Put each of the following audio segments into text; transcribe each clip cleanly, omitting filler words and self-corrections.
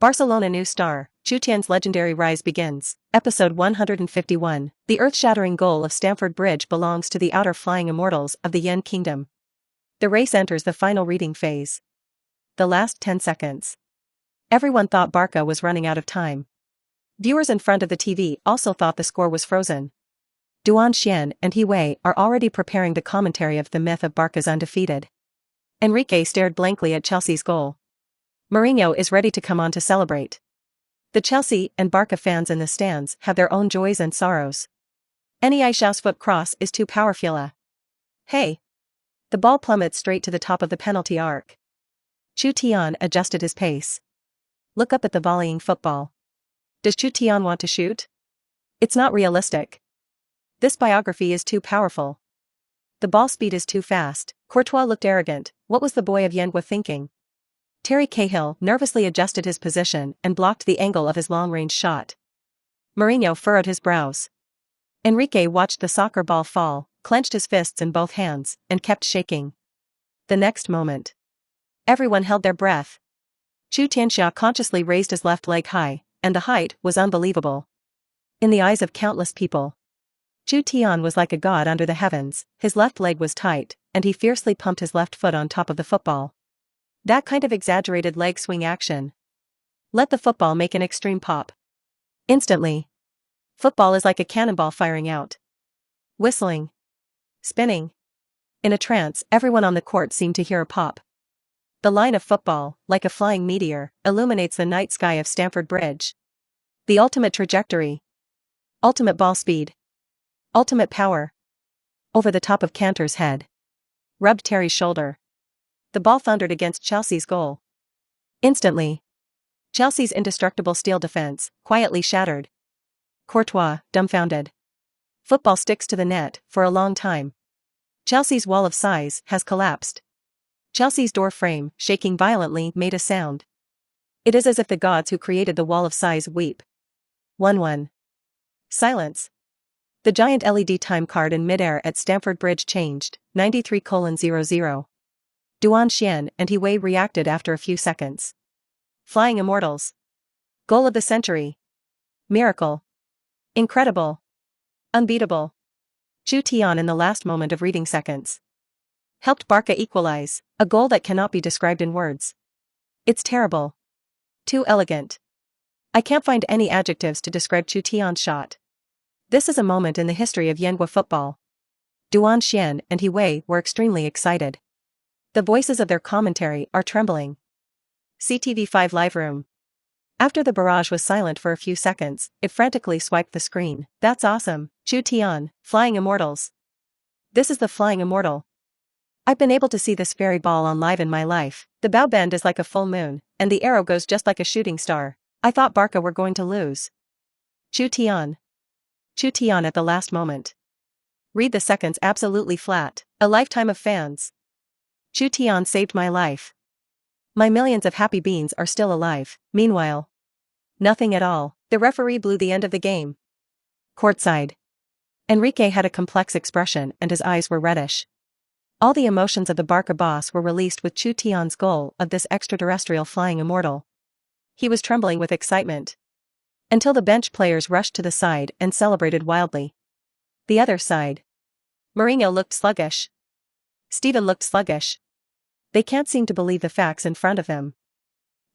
Barcelona new star, Chutian's legendary rise begins. Episode 151. The earth-shattering goal of Stamford Bridge belongs to the outer flying immortals of the Yen Kingdom. The race enters the final reading phase. The last 10 seconds. Everyone thought Barca was running out of time. Viewers in front of the TV also thought the score was frozen. Xavi and He Wei are already preparing the commentary of the myth of Barca's undefeated. Enrique stared blankly at Chelsea's goal. Mourinho is ready to come on to celebrate. The Chelsea and Barca fans in the stands have their own joys and sorrows. Any Aisha's foot cross is too powerful. Hey! The ball plummets straight to the top of the penalty arc. Chutian adjusted his pace. Look up at the volleying football. Does Chutian want to shoot? It's not realistic. This biography is too powerful. The ball speed is too fast. Courtois looked arrogant. What was the boy of Yenwa thinking? Terry Cahill nervously adjusted his position and blocked the angle of his long-range shot. Mourinho furrowed his brows. Enrique watched the soccer ball fall, clenched his fists in both hands, and kept shaking. The next moment, everyone held their breath. Chutian consciously raised his left leg high, and the height was unbelievable. In the eyes of countless people, Chutian was like a god under the heavens. His left leg was tight, and he fiercely pumped his left foot on top of the football. That kind of exaggerated leg swing action. Let the football make an extreme pop. Instantly. Football is like a cannonball firing out. Whistling. Spinning. In a trance, everyone on the court seemed to hear a pop. The line of football, like a flying meteor, illuminates the night sky of Stamford Bridge. The ultimate trajectory. Ultimate ball speed. Ultimate power. Over the top of Cantor's head. Rubbed Terry's shoulder. The ball thundered against Chelsea's goal. Instantly. Chelsea's indestructible steel defense, quietly shattered. Courtois, dumbfounded. Football sticks to the net, for a long time. Chelsea's wall of size has collapsed. Chelsea's door frame, shaking violently, made a sound. It is as if the gods who created the wall of size weep. 1-1. Silence. The giant LED time card in midair at Stamford Bridge changed, 93:00. Xavi and He Wei reacted after a few seconds. Flying immortals. Goal of the century. Miracle. Incredible. Unbeatable. Chutian in the last moment of reading seconds. Helped Barca equalize, a goal that cannot be described in words. It's terrible. Too elegant. I can't find any adjectives to describe Chutian's shot. This is a moment in the history of Yenwa football. Xavi and He Wei were extremely excited. The voices of their commentary are trembling. CTV5 Live Room. After the barrage was silent for a few seconds, it frantically swiped the screen. That's awesome, Chutian, flying immortals. This is the flying immortal. I've been able to see this fairy ball on live in my life. The bow bend is like a full moon, and the arrow goes just like a shooting star. I thought Barca were going to lose. Chutian at the last moment. Read the seconds absolutely flat. A lifetime of fans. Chutian saved my life. My millions of happy beans are still alive. Meanwhile, nothing at all. The referee blew the end of the game. Courtside. Enrique had a complex expression and his eyes were reddish. All the emotions of the Barca boss were released with Chutian's goal of this extraterrestrial flying immortal. He was trembling with excitement. Until the bench players rushed to the side and celebrated wildly. The other side. Mourinho looked sluggish. Steven looked sluggish. They can't seem to believe the facts in front of them.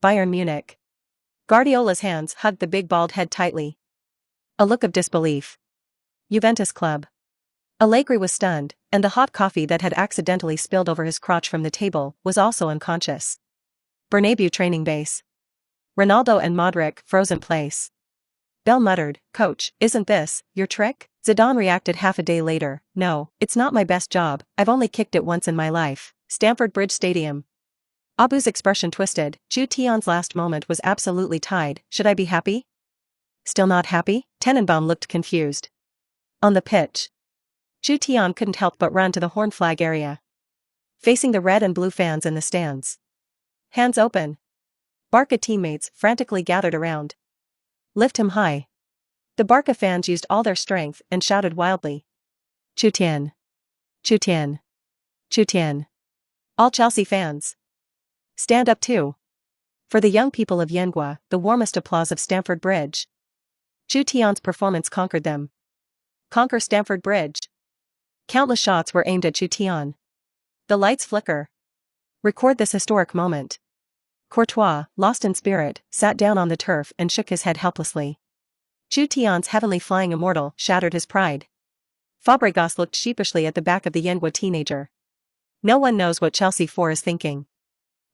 Bayern Munich. Guardiola's hands hugged the big bald head tightly. A look of disbelief. Juventus Club. Allegri was stunned, and the hot coffee that had accidentally spilled over his crotch from the table was also unconscious. Bernabeu training base. Ronaldo and Modric frozen place. Bell muttered, "Coach, isn't this your trick?" Zidane reacted half a day later, "No, it's not my best job, I've only kicked it once in my life." Stamford Bridge Stadium. Abu's expression twisted. Chutian's last moment was absolutely tied. Should I be happy? Still not happy? Tenenbaum looked confused. On the pitch. Chutian couldn't help but run to the horn flag area. Facing the red and blue fans in the stands. Hands open. Barca teammates frantically gathered around. Lift him high. The Barca fans used all their strength and shouted wildly. Chutian. Chutian. Chutian. All Chelsea fans. Stand up too. For the young people of Yenghua, the warmest applause of Stamford Bridge. Chutian's performance conquered them. Conquer Stamford Bridge. Countless shots were aimed at Chutian. The lights flicker. Record this historic moment. Courtois, lost in spirit, sat down on the turf and shook his head helplessly. Chutian's heavenly flying immortal shattered his pride. Fabregas looked sheepishly at the back of the Yenghua teenager. No one knows what Chelsea 4 is thinking.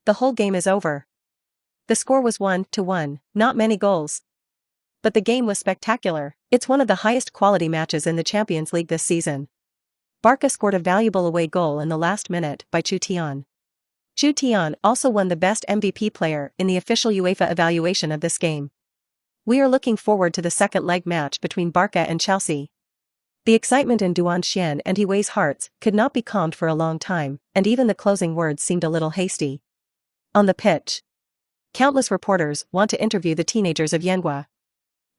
The whole game is over. The score was 1-1, not many goals. But the game was spectacular. It's one of the highest quality matches in the Champions League this season. Barca scored a valuable away goal in the last minute by Chutian. Chutian also won the best MVP player in the official UEFA evaluation of this game. We are looking forward to the second leg match between Barca and Chelsea. The excitement in Duanxian and Hiwei's hearts could not be calmed for a long time, and even the closing words seemed a little hasty. On the pitch, countless reporters want to interview the teenagers of Yenghua.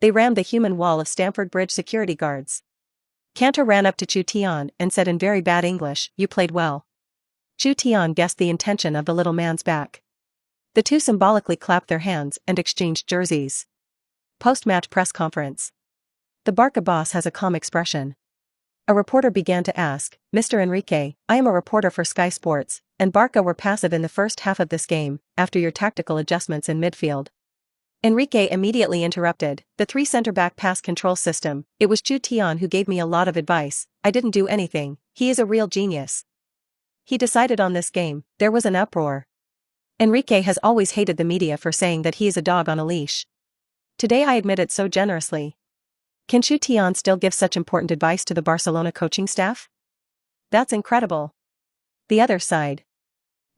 They rammed the human wall of Stamford Bridge security guards. Cantor ran up to Chutian and said in very bad English, "You played well." Chutian guessed the intention of the little man's back. The two symbolically clapped their hands and exchanged jerseys. Post-match press conference. The Barca boss has a calm expression. A reporter began to ask, "Mr. Enrique, I am a reporter for Sky Sports, and Barca were passive in the first half of this game, after your tactical adjustments in midfield." Enrique immediately interrupted, "The 3 center-back pass control system, it was Chutian who gave me a lot of advice, I didn't do anything, he is a real genius. He decided on this game." There was an uproar. Enrique has always hated the media for saying that he is a dog on a leash. Today I admit it so generously. Can Chutian still give such important advice to the Barcelona coaching staff? That's incredible. The other side.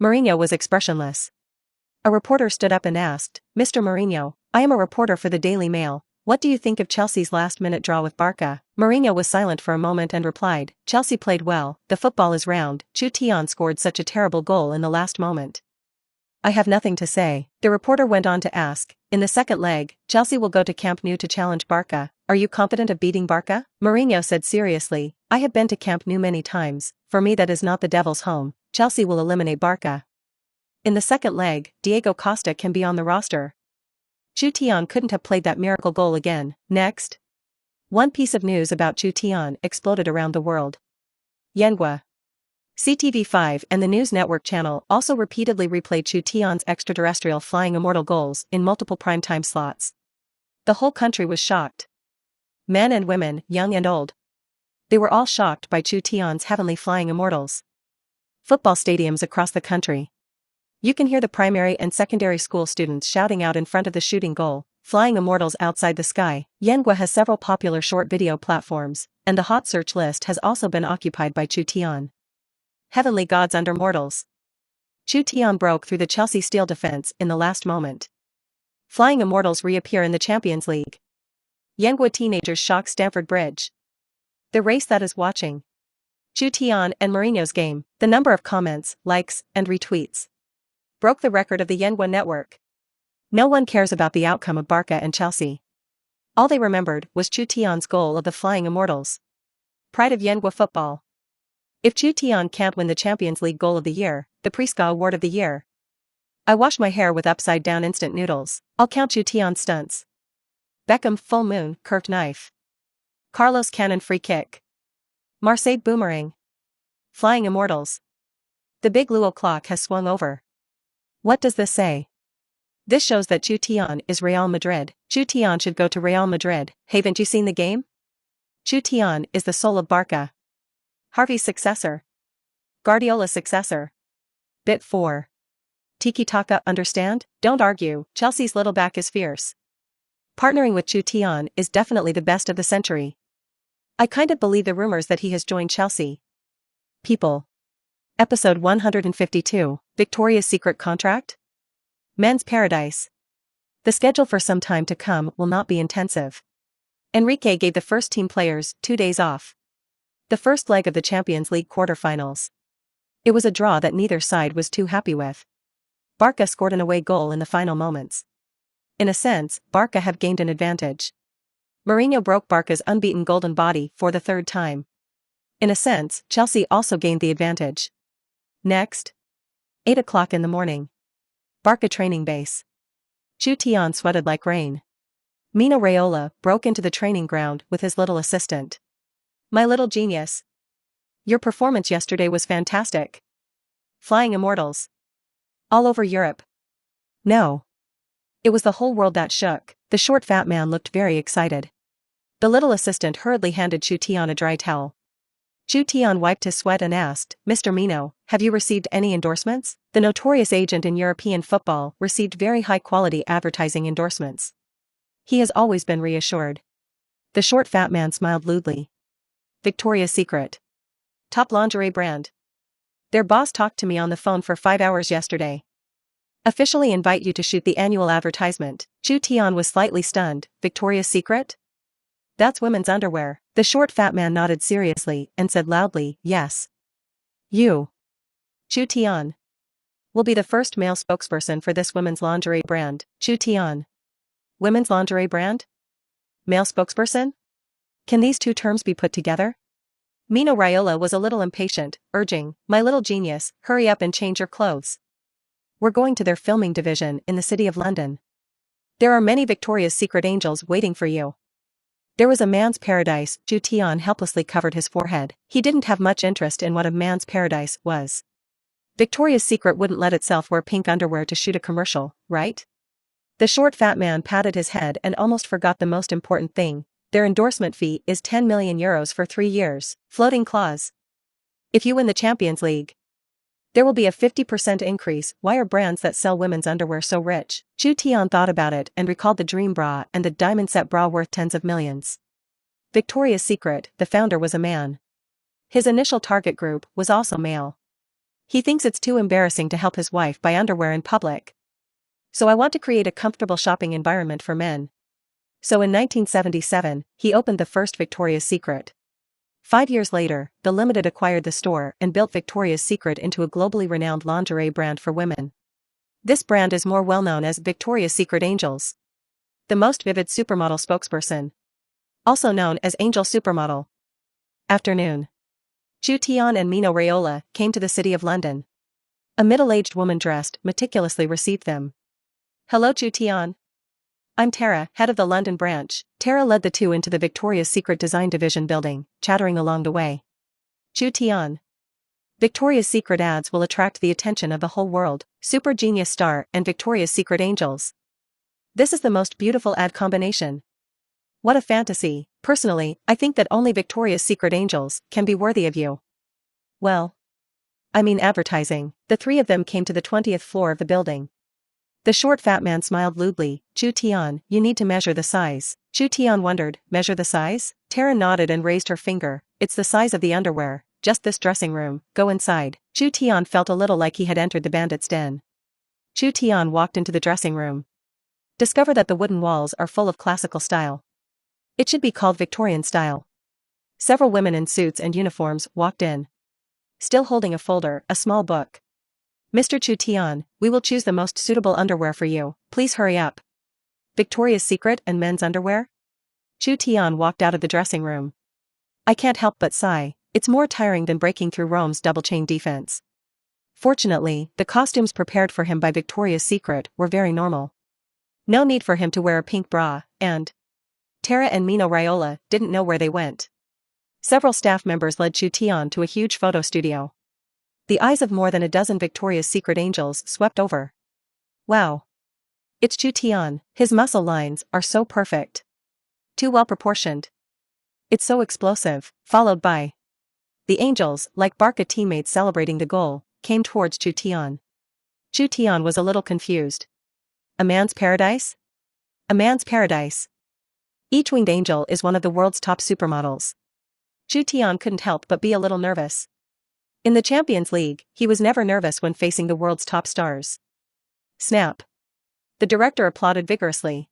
Mourinho was expressionless. A reporter stood up and asked, "Mr. Mourinho, I am a reporter for the Daily Mail, what do you think of Chelsea's last-minute draw with Barca?" Mourinho was silent for a moment and replied, "Chelsea played well, the football is round, Chutian scored such a terrible goal in the last moment. I have nothing to say." The reporter went on to ask, "In the second leg, Chelsea will go to Camp Nou to challenge Barca, are you confident of beating Barca?" Mourinho said seriously, "I have been to Camp Nou many times, for me that is not the devil's home, Chelsea will eliminate Barca. In the second leg, Diego Costa can be on the roster. Chutian couldn't have played that miracle goal again." Next. One piece of news about Chutian exploded around the world. Yenghua. CTV5 and the News Network channel also repeatedly replayed Chutian's extraterrestrial flying immortal goals in multiple primetime slots. The whole country was shocked. Men and women, young and old. They were all shocked by Chutian's heavenly flying immortals. Football stadiums across the country. You can hear the primary and secondary school students shouting out in front of the shooting goal, "Flying immortals outside the sky." Yenghua has several popular short video platforms, and the hot search list has also been occupied by Chutian. Heavenly gods under mortals. Chutian broke through the Chelsea steel defense in the last moment. Flying immortals reappear in the Champions League. Yenghua teenagers shock Stamford Bridge. The race that is watching. Chutian and Mourinho's game, the number of comments, likes, and retweets broke the record of the Yenghua network. No one cares about the outcome of Barca and Chelsea. All they remembered was Chutian's goal of the Flying Immortals. Pride of Yenghua football. If Chutian can't win the Champions League Goal of the Year, the Prisca Award of the Year. I wash my hair with upside-down instant noodles, I'll count Chutian stunts. Beckham full moon, curved knife. Carlos cannon free kick. Marseille boomerang. Flying Immortals. The big Luo clock has swung over. What does this say? This shows that Chutian is Real Madrid. Chutian should go to Real Madrid. Haven't you seen the game? Chutian is the soul of Barca. Harvey's successor. Guardiola's successor. Bit 4. Tiki-taka, understand? Don't argue, Chelsea's little back is fierce. Partnering with Chutian is definitely the best of the century. I kind of believe the rumors that he has joined Chelsea. People. Episode 152, Victoria's Secret Contract? Men's Paradise. The schedule for some time to come will not be intensive. Enrique gave the first team players 2 days off. The first leg of the Champions League quarterfinals. It was a draw that neither side was too happy with. Barca scored an away goal in the final moments. In a sense, Barca have gained an advantage. Mourinho broke Barca's unbeaten golden body for the third time. In a sense, Chelsea also gained the advantage. Next. 8 o'clock in the morning. Barca training base. Chutian sweated like rain. Mino Raiola broke into the training ground with his little assistant. My little genius. Your performance yesterday was fantastic. Flying immortals. All over Europe. No. It was the whole world that shook. The short fat man looked very excited. The little assistant hurriedly handed Chutian a dry towel. Chutian wiped his sweat and asked, Mr. Mino, have you received any endorsements? The notorious agent in European football received very high-quality advertising endorsements. He has always been reassured. The short fat man smiled lewdly. Victoria's Secret. Top lingerie brand. Their boss talked to me on the phone for 5 hours yesterday. Officially invite you to shoot the annual advertisement. Chutian was slightly stunned. Victoria's Secret? That's women's underwear. The short fat man nodded seriously and said loudly, yes. You, Chutian, will be the first male spokesperson for this women's lingerie brand. Chutian. Women's lingerie brand? Male spokesperson? Can these two terms be put together? Mino Raiola was a little impatient, urging, my little genius, hurry up and change your clothes. We're going to their filming division in the city of London. There are many Victoria's Secret angels waiting for you. There was a man's paradise. Chutian helplessly covered his forehead. He didn't have much interest in what a man's paradise was. Victoria's Secret wouldn't let itself wear pink underwear to shoot a commercial, right? The short fat man patted his head and almost forgot the most important thing. Their endorsement fee is 10 million euros for 3 years. Floating clause. If you win the Champions League, there will be a 50% increase. Why are brands that sell women's underwear so rich? Chutian thought about it and recalled the dream bra and the diamond set bra worth tens of millions. Victoria's Secret, the founder was a man. His initial target group was also male. He thinks it's too embarrassing to help his wife buy underwear in public. So I want to create a comfortable shopping environment for men. So in 1977, he opened the first Victoria's Secret. 5 years later, the Limited acquired the store and built Victoria's Secret into a globally renowned lingerie brand for women. This brand is more well known as Victoria's Secret Angels. The most vivid supermodel spokesperson. Also known as Angel Supermodel. Afternoon. Chutian and Mino Raiola came to the city of London. A middle-aged woman dressed meticulously received them. Hello Chutian. I'm Tara, head of the London branch. Tara led the two into the Victoria's Secret Design Division building, chattering along the way. Chutian. Victoria's Secret ads will attract the attention of the whole world. Super Genius Star and Victoria's Secret Angels. This is the most beautiful ad combination. What a fantasy. Personally, I think that only Victoria's Secret Angels can be worthy of you. Well, I mean advertising. The three of them came to the 20th floor of the building. The short fat man smiled lewdly. Chutian, you need to measure the size. Chutian wondered, measure the size? Tara nodded and raised her finger. It's the size of the underwear, just this dressing room, go inside. Chutian felt a little like he had entered the bandit's den. Chutian walked into the dressing room. Discover that the wooden walls are full of classical style. It should be called Victorian style. Several women in suits and uniforms walked in. Still holding a folder, a small book. Mr. Chutian, we will choose the most suitable underwear for you. Please hurry up. Victoria's Secret and men's underwear? Chutian walked out of the dressing room. I can't help but sigh. It's more tiring than breaking through Rome's double-chain defense. Fortunately, the costumes prepared for him by Victoria's Secret were very normal. No need for him to wear a pink bra, and Tara and Mino Raiola didn't know where they went. Several staff members led Chutian to a huge photo studio. The eyes of more than a dozen Victoria's Secret angels swept over. Wow. It's Chutian. His muscle lines are so perfect. Too well proportioned. It's so explosive, followed by the angels, like Barca teammates celebrating the goal, came towards Chutian. Chutian was a little confused. A man's paradise? A man's paradise. Each winged angel is one of the world's top supermodels. Chutian couldn't help but be a little nervous. In the Champions League, he was never nervous when facing the world's top stars. Snap. The director applauded vigorously.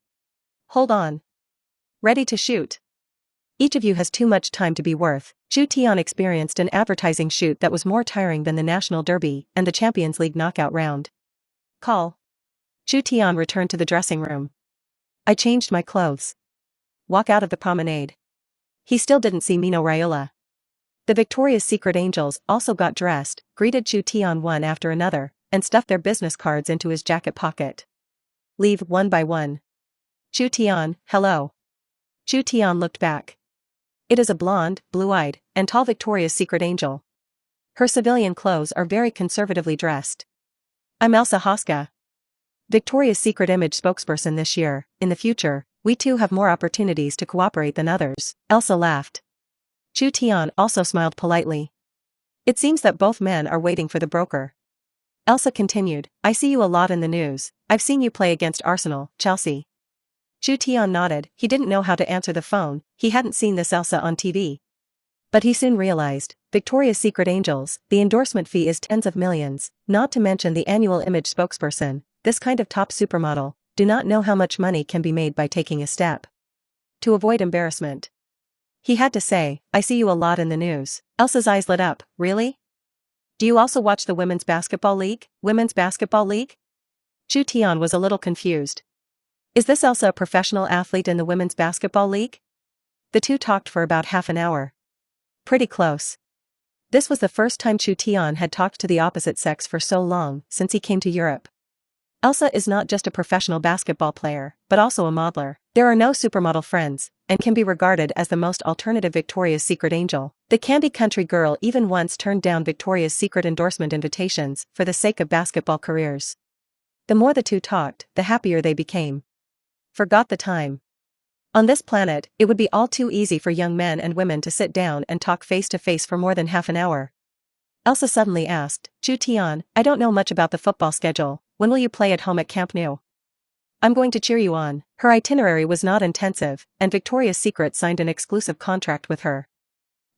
Hold on. Ready to shoot. Each of you has too much time to be worth. Chutian experienced an advertising shoot that was more tiring than the National Derby and the Champions League knockout round. Call. Chutian returned to the dressing room. I changed my clothes. Walk out of the promenade. He still didn't see Mino Raiola. The Victoria's Secret angels also got dressed, greeted Chutian one after another, and stuffed their business cards into his jacket pocket. Leave one by one. Chutian, hello. Chutian looked back. It is a blonde, blue-eyed, and tall Victoria's Secret angel. Her civilian clothes are very conservatively dressed. I'm Elsa Hoska, Victoria's Secret image spokesperson this year. In the future, we too have more opportunities to cooperate than others. Elsa laughed. Chutian also smiled politely. It seems that both men are waiting for the broker. Elsa continued, I see you a lot in the news. I've seen you play against Arsenal, Chelsea. Chutian nodded. He didn't know how to answer the phone. He hadn't seen this Elsa on TV. But he soon realized, Victoria's Secret angels, the endorsement fee is tens of millions, not to mention the annual image spokesperson. This kind of top supermodel, do not know how much money can be made by taking a step. To avoid embarrassment, he had to say, I see you a lot in the news. Elsa's eyes lit up. Really? Do you also watch the Women's Basketball League? Women's Basketball League? Chutian was a little confused. Is this Elsa a professional athlete in the Women's Basketball League? The two talked for about half an hour. Pretty close. This was the first time Chutian had talked to the opposite sex for so long, since he came to Europe. Elsa is not just a professional basketball player, but also a modeler. There are no supermodel friends, and can be regarded as the most alternative Victoria's Secret angel. The Candy Country girl even once turned down Victoria's Secret endorsement invitations for the sake of basketball careers. The more the two talked, the happier they became. Forgot the time. On this planet, it would be all too easy for young men and women to sit down and talk face to face for more than half an hour. Elsa suddenly asked, Chutian, I don't know much about the football schedule. When will you play at home at Camp Nou? I'm going to cheer you on. Her itinerary was not intensive, and Victoria's Secret signed an exclusive contract with her.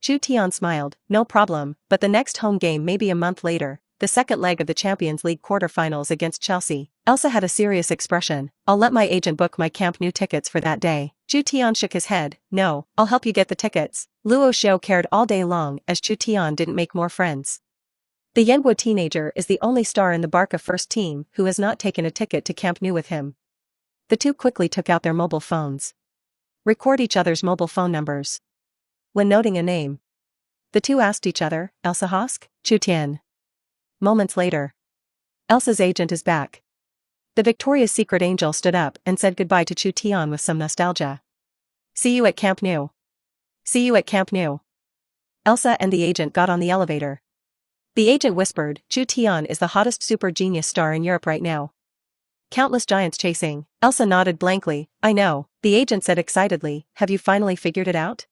Chutian smiled, no problem, but the next home game may be a month later, the second leg of the Champions League quarter-finals against Chelsea. Elsa had a serious expression. I'll let my agent book my Camp Nou tickets for that day. Chutian shook his head. No, I'll help you get the tickets. Luo Xiao cared all day long as Chutian didn't make more friends. The Yenhua teenager is the only star in the Barca first team who has not taken a ticket to Camp Nou with him. The two quickly took out their mobile phones. Record each other's mobile phone numbers. When noting a name, the two asked each other, Elsa Hosk? Chutian. Moments later, Elsa's agent is back. The Victoria's Secret angel stood up and said goodbye to Chutian with some nostalgia. See you at Camp Nou. See you at Camp Nou. Elsa and the agent got on the elevator. The agent whispered, Chutian is the hottest super genius star in Europe right now. Countless giants chasing. Elsa nodded blankly. I know, the agent said excitedly. Have you finally figured it out?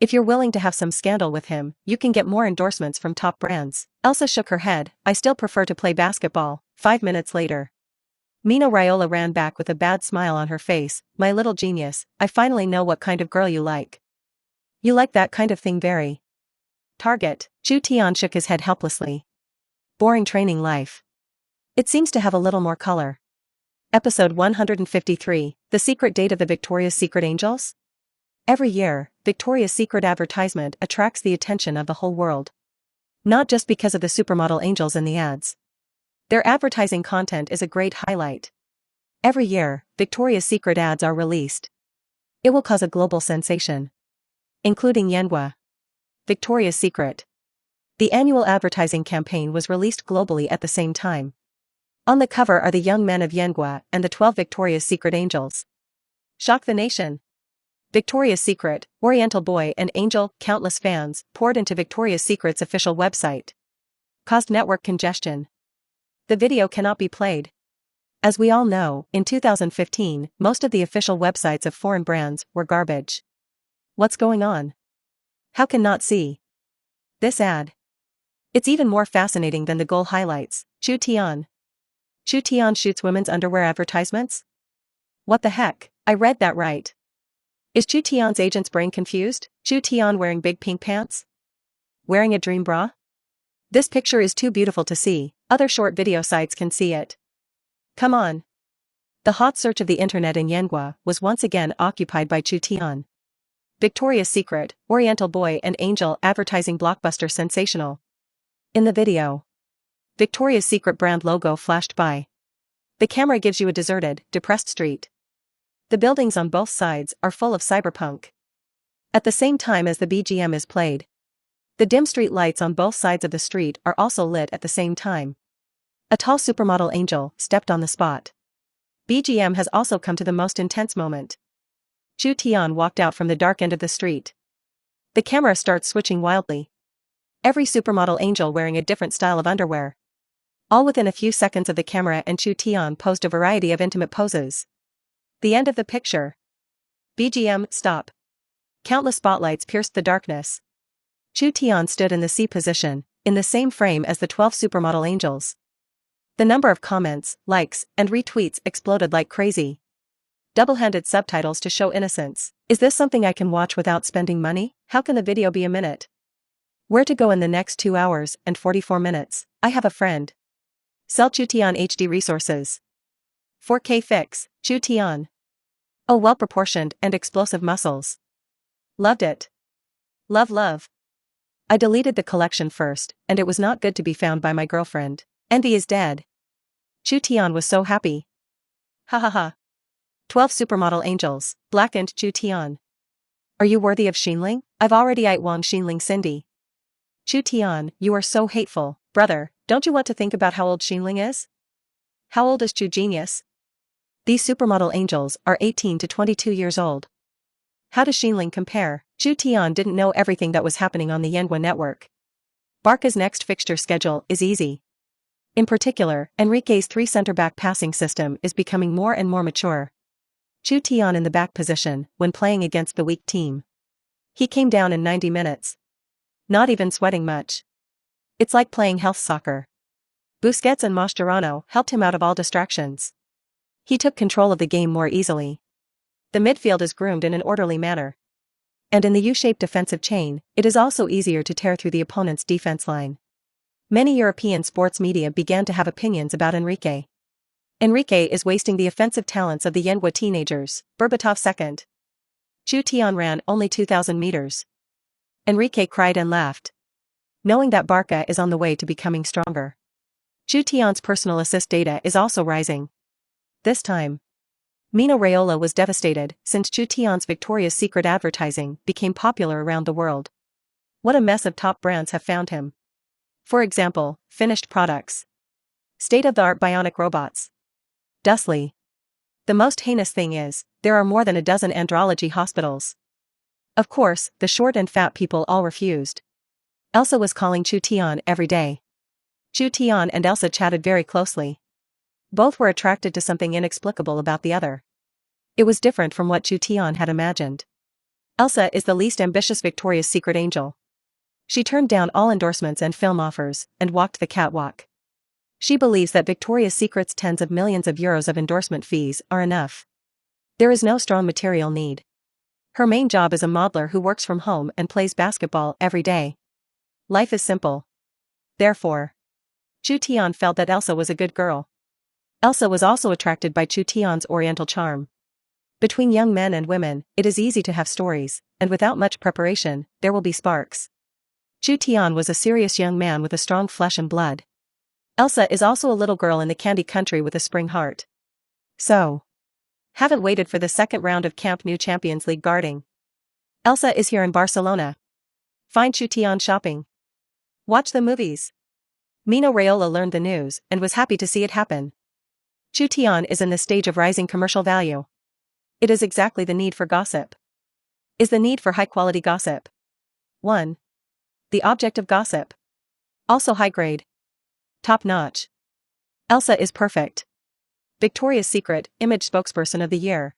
If you're willing to have some scandal with him, you can get more endorsements from top brands. Elsa shook her head. I still prefer to play basketball. 5 minutes later, Mina Raiola ran back with a bad smile on her face. My little genius, I finally know what kind of girl you like. You like that kind of thing very. Target. Chutian shook his head helplessly. Boring training life. It seems to have a little more color. Episode 153, The Secret Date of the Victoria's Secret Angels? Every year, Victoria's Secret advertisement attracts the attention of the whole world. Not just because of the supermodel angels in the ads. Their advertising content is a great highlight. Every year, Victoria's Secret ads are released. It will cause a global sensation. Including Yenhua. Victoria's Secret. The annual advertising campaign was released globally at the same time. On the cover are the young men of Yenhua and the 12 Victoria's Secret angels. Shock the nation. Victoria's Secret, Oriental Boy and Angel, countless fans poured into Victoria's Secret's official website. Caused network congestion. The video cannot be played. As we all know, in 2015, most of the official websites of foreign brands were garbage. What's going on? How can not see this ad? It's even more fascinating than the goal highlights. Chutian. Chutian shoots women's underwear advertisements? What the heck? I read that right. Is Chutian's agent's brain confused? Chutian wearing big pink pants? Wearing a dream bra? This picture is too beautiful to see. Other short video sites can see it. Come on. The hot search of the internet in Yenhua was once again occupied by Chutian. Victoria's Secret, Oriental Boy and Angel advertising blockbuster sensational. In the video, Victoria's Secret brand logo flashed by. The camera gives you a deserted, depressed street. The buildings on both sides are full of cyberpunk. At the same time as the BGM is played, the dim street lights on both sides of the street are also lit at the same time. A tall supermodel angel stepped on the spot. BGM has also come to the most intense moment. Chutian walked out from the dark end of the street. The camera starts switching wildly. Every supermodel angel wearing a different style of underwear. All within a few seconds of the camera, and Chutian posed a variety of intimate poses. The end of the picture. BGM, stop. Countless spotlights pierced the darkness. Chutian stood in the C position, in the same frame as the 12 supermodel angels. The number of comments, likes, and retweets exploded like crazy. Double-handed subtitles to show innocence. Is this something I can watch without spending money? How can the video be a minute? Where to go in the next 2 hours and 44 minutes? I have a friend. Sell Chutian HD resources. 4K fix, Chutian. Oh, well-proportioned and explosive muscles. Loved it. Love. I deleted the collection first, and it was not good to be found by my girlfriend. Envy is dead. Chutian was so happy. Ha ha ha. 12 supermodel angels, blackened Chutian. Are you worthy of Xinling? I've already outwon Xinling Cindy. Chutian, you are so hateful, brother, don't you want to think about how old Xinling is? How old is Chu Genius? These supermodel angels are 18 to 22 years old. How does Xinling compare? Chutian didn't know everything that was happening on the Yanhua network. Barca's next fixture schedule is easy. In particular, Enrique's 3 center-back passing system is becoming more and more mature. Chutian in the back position when playing against the weak team. He came down in 90 minutes. Not even sweating much. It's like playing health soccer. Busquets and Mascherano helped him out of all distractions. He took control of the game more easily. The midfield is groomed in an orderly manner. And in the U-shaped defensive chain, it is also easier to tear through the opponent's defense line. Many European sports media began to have opinions about Enrique. Enrique is wasting the offensive talents of the Yanhua teenagers. Berbatov second. Chutian ran only 2,000 meters. Enrique cried and laughed. Knowing that Barca is on the way to becoming stronger. Chutian's personal assist data is also rising. This time, Mino Raiola was devastated since Chutian's Victoria's Secret advertising became popular around the world. What a mess of top brands have found him. For example, finished products. State-of-the-art bionic robots. Dustly. The most heinous thing is, there are more than a dozen andrology hospitals. Of course, the short and fat people all refused. Elsa was calling Chutian every day. Chutian and Elsa chatted very closely. Both were attracted to something inexplicable about the other. It was different from what Chutian had imagined. Elsa is the least ambitious Victoria's Secret angel. She turned down all endorsements and film offers, and walked the catwalk. She believes that Victoria's Secret's tens of millions of euros of endorsement fees are enough. There is no strong material need. Her main job is a modeler who works from home and plays basketball every day. Life is simple. Therefore, Chutian felt that Elsa was a good girl. Elsa was also attracted by Chutian's oriental charm. Between young men and women, it is easy to have stories, and without much preparation, there will be sparks. Chutian was a serious young man with a strong flesh and blood. Elsa is also a little girl in the candy country with a spring heart. So, haven't waited for the second round of Camp Nou Champions League guarding. Elsa is here in Barcelona. Find Chutian shopping. Watch the movies. Mino Raiola learned the news and was happy to see it happen. Chutian is in the stage of rising commercial value. It is exactly the need for gossip. Is the need for high-quality gossip. 1. The object of gossip. Also high grade. Top-notch. Elsa is perfect. Victoria's Secret, image spokesperson of the year.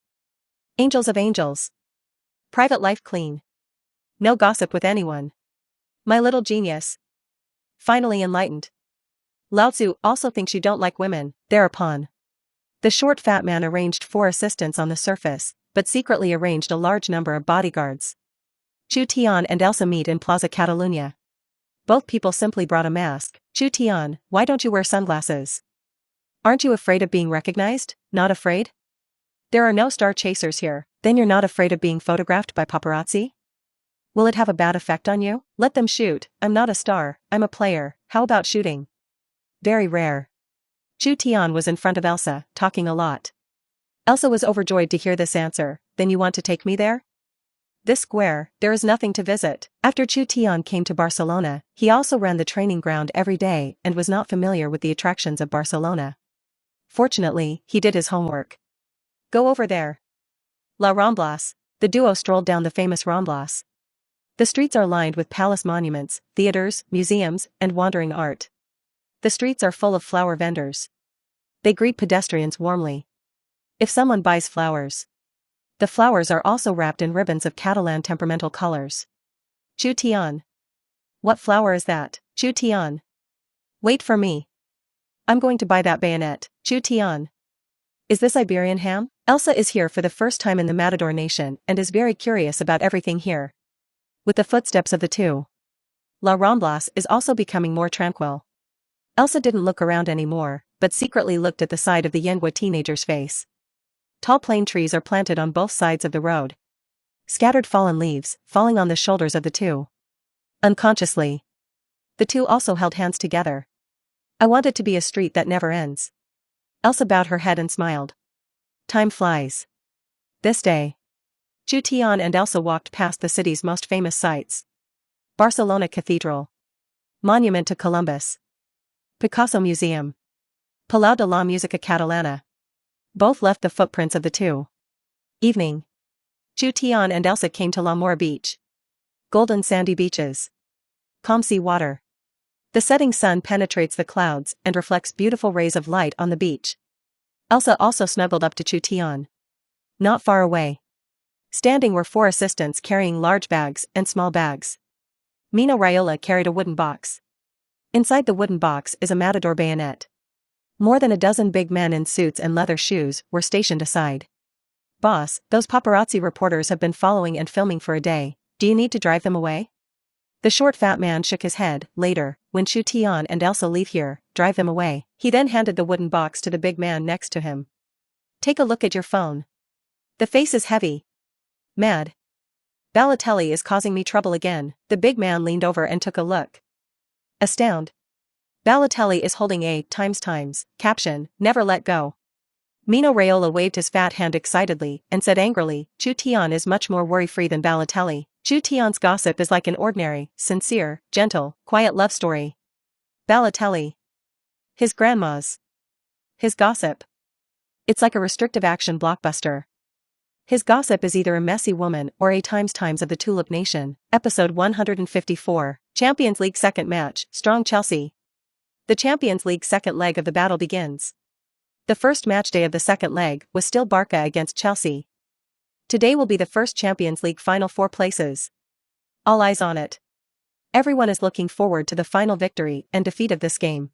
Angels of angels. Private life clean. No gossip with anyone. My little genius. Finally enlightened. Lao Tzu also thinks you don't like women. Thereupon, the short fat man arranged 4 assistants on the surface, but secretly arranged a large number of bodyguards. Chutian and Elsa meet in Plaza Catalunya. Both people simply brought a mask. Chutian, why don't you wear sunglasses? Aren't you afraid of being recognized? Not afraid? There are no star chasers here. Then you're not afraid of being photographed by paparazzi? Will it have a bad effect on you? Let them shoot. I'm not a star, I'm a player. How about shooting? Very rare. Chutian was in front of Elsa, talking a lot. Elsa was overjoyed to hear this answer. Then you want to take me there? This square, there is nothing to visit. After Chutian came to Barcelona, he also ran the training ground every day and was not familiar with the attractions of Barcelona. Fortunately, he did his homework. Go over there. La Ramblas. The duo strolled down the famous Ramblas. The streets are lined with palace monuments, theaters, museums, and wandering art. The streets are full of flower vendors. They greet pedestrians warmly. If someone buys flowers, the flowers are also wrapped in ribbons of Catalan temperamental colors. Chutian. What flower is that? Chutian. Wait for me. I'm going to buy that bayonet. Chutian. Is this Iberian ham? Elsa is here for the first time in the Matador Nation and is very curious about everything here. With the footsteps of the two, La Ramblas is also becoming more tranquil. Elsa didn't look around anymore, but secretly looked at the side of the Yengwa teenager's face. Tall plane trees are planted on both sides of the road. Scattered fallen leaves, falling on the shoulders of the two. Unconsciously, the two also held hands together. I want it to be a street that never ends. Elsa bowed her head and smiled. Time flies. This day, Chutian and Elsa walked past the city's most famous sights. Barcelona Cathedral. Monument to Columbus. Picasso Museum. Palau de la Música Catalana. Both left the footprints of the two. Evening. Chutian and Elsa came to La Mora Beach. Golden sandy beaches. Calm sea water. The setting sun penetrates the clouds and reflects beautiful rays of light on the beach. Elsa also snuggled up to Chutian. Not far away. Standing were 4 assistants carrying large bags and small bags. Mino Raiola carried a wooden box. Inside the wooden box is a matador bayonet. More than a dozen big men in suits and leather shoes were stationed aside. Boss, those paparazzi reporters have been following and filming for a day. Do you need to drive them away? The short fat man shook his head. Later, when Chutian and Elsa leave here, drive them away. He then handed the wooden box to the big man next to him. Take a look at your phone. The face is heavy. Mad. Balotelli is causing me trouble again. The big man leaned over and took a look. Astound. Balotelli is holding a times caption, never let go. Mino Raiola waved his fat hand excitedly and said angrily, Chutian is much more worry-free than Balotelli. Chutian's gossip is like an ordinary, sincere, gentle, quiet love story. Balotelli. His grandma's. His gossip. It's like a restrictive action blockbuster. His gossip is either a messy woman or a times of the Tulip Nation. Episode 154. Champions League second match, strong Chelsea. The Champions League second leg of the battle begins. The first match day of the second leg was still Barca against Chelsea. Today will be the first Champions League final 4 places. All eyes on it. Everyone is looking forward to the final victory and defeat of this game.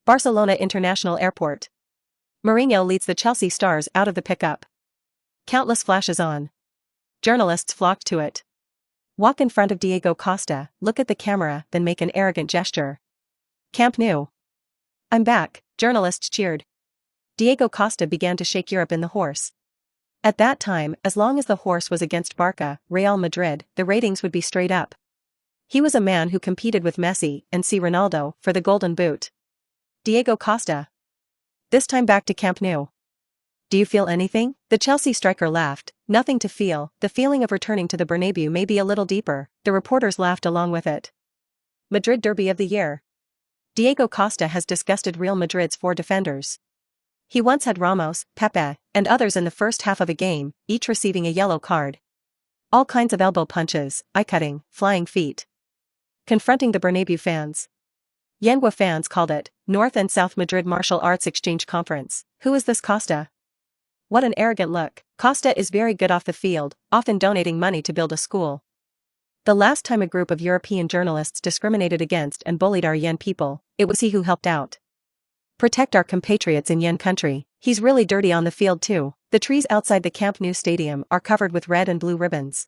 Barcelona International Airport. Mourinho leads the Chelsea stars out of the pickup. Countless flashes on. Journalists flocked to it. Walk in front of Diego Costa, look at the camera, then make an arrogant gesture. Camp Nou. I'm back, journalists cheered. Diego Costa began to shake Europe in the horse. At that time, as long as the horse was against Barca, Real Madrid, the ratings would be straight up. He was a man who competed with Messi and Ronaldo for the Golden Boot. Diego Costa. This time back to Camp Nou. Do you feel anything? The Chelsea striker laughed. Nothing to feel. The feeling of returning to the Bernabeu may be a little deeper. The reporters laughed along with it. Madrid Derby of the Year. Diego Costa has disgusted Real Madrid's 4 defenders. He once had Ramos, Pepe, and others in the first half of a game, each receiving a yellow card. All kinds of elbow punches, eye-cutting, flying feet. Confronting the Bernabeu fans. Yengwa fans called it, North and South Madrid Martial Arts Exchange Conference. Who is this Costa? What an arrogant look. Costa is very good off the field, often donating money to build a school. The last time a group of European journalists discriminated against and bullied our Yen people, it was he who helped out. Protect our compatriots in Yen country. He's really dirty on the field too. The trees outside the Camp Nou stadium are covered with red and blue ribbons.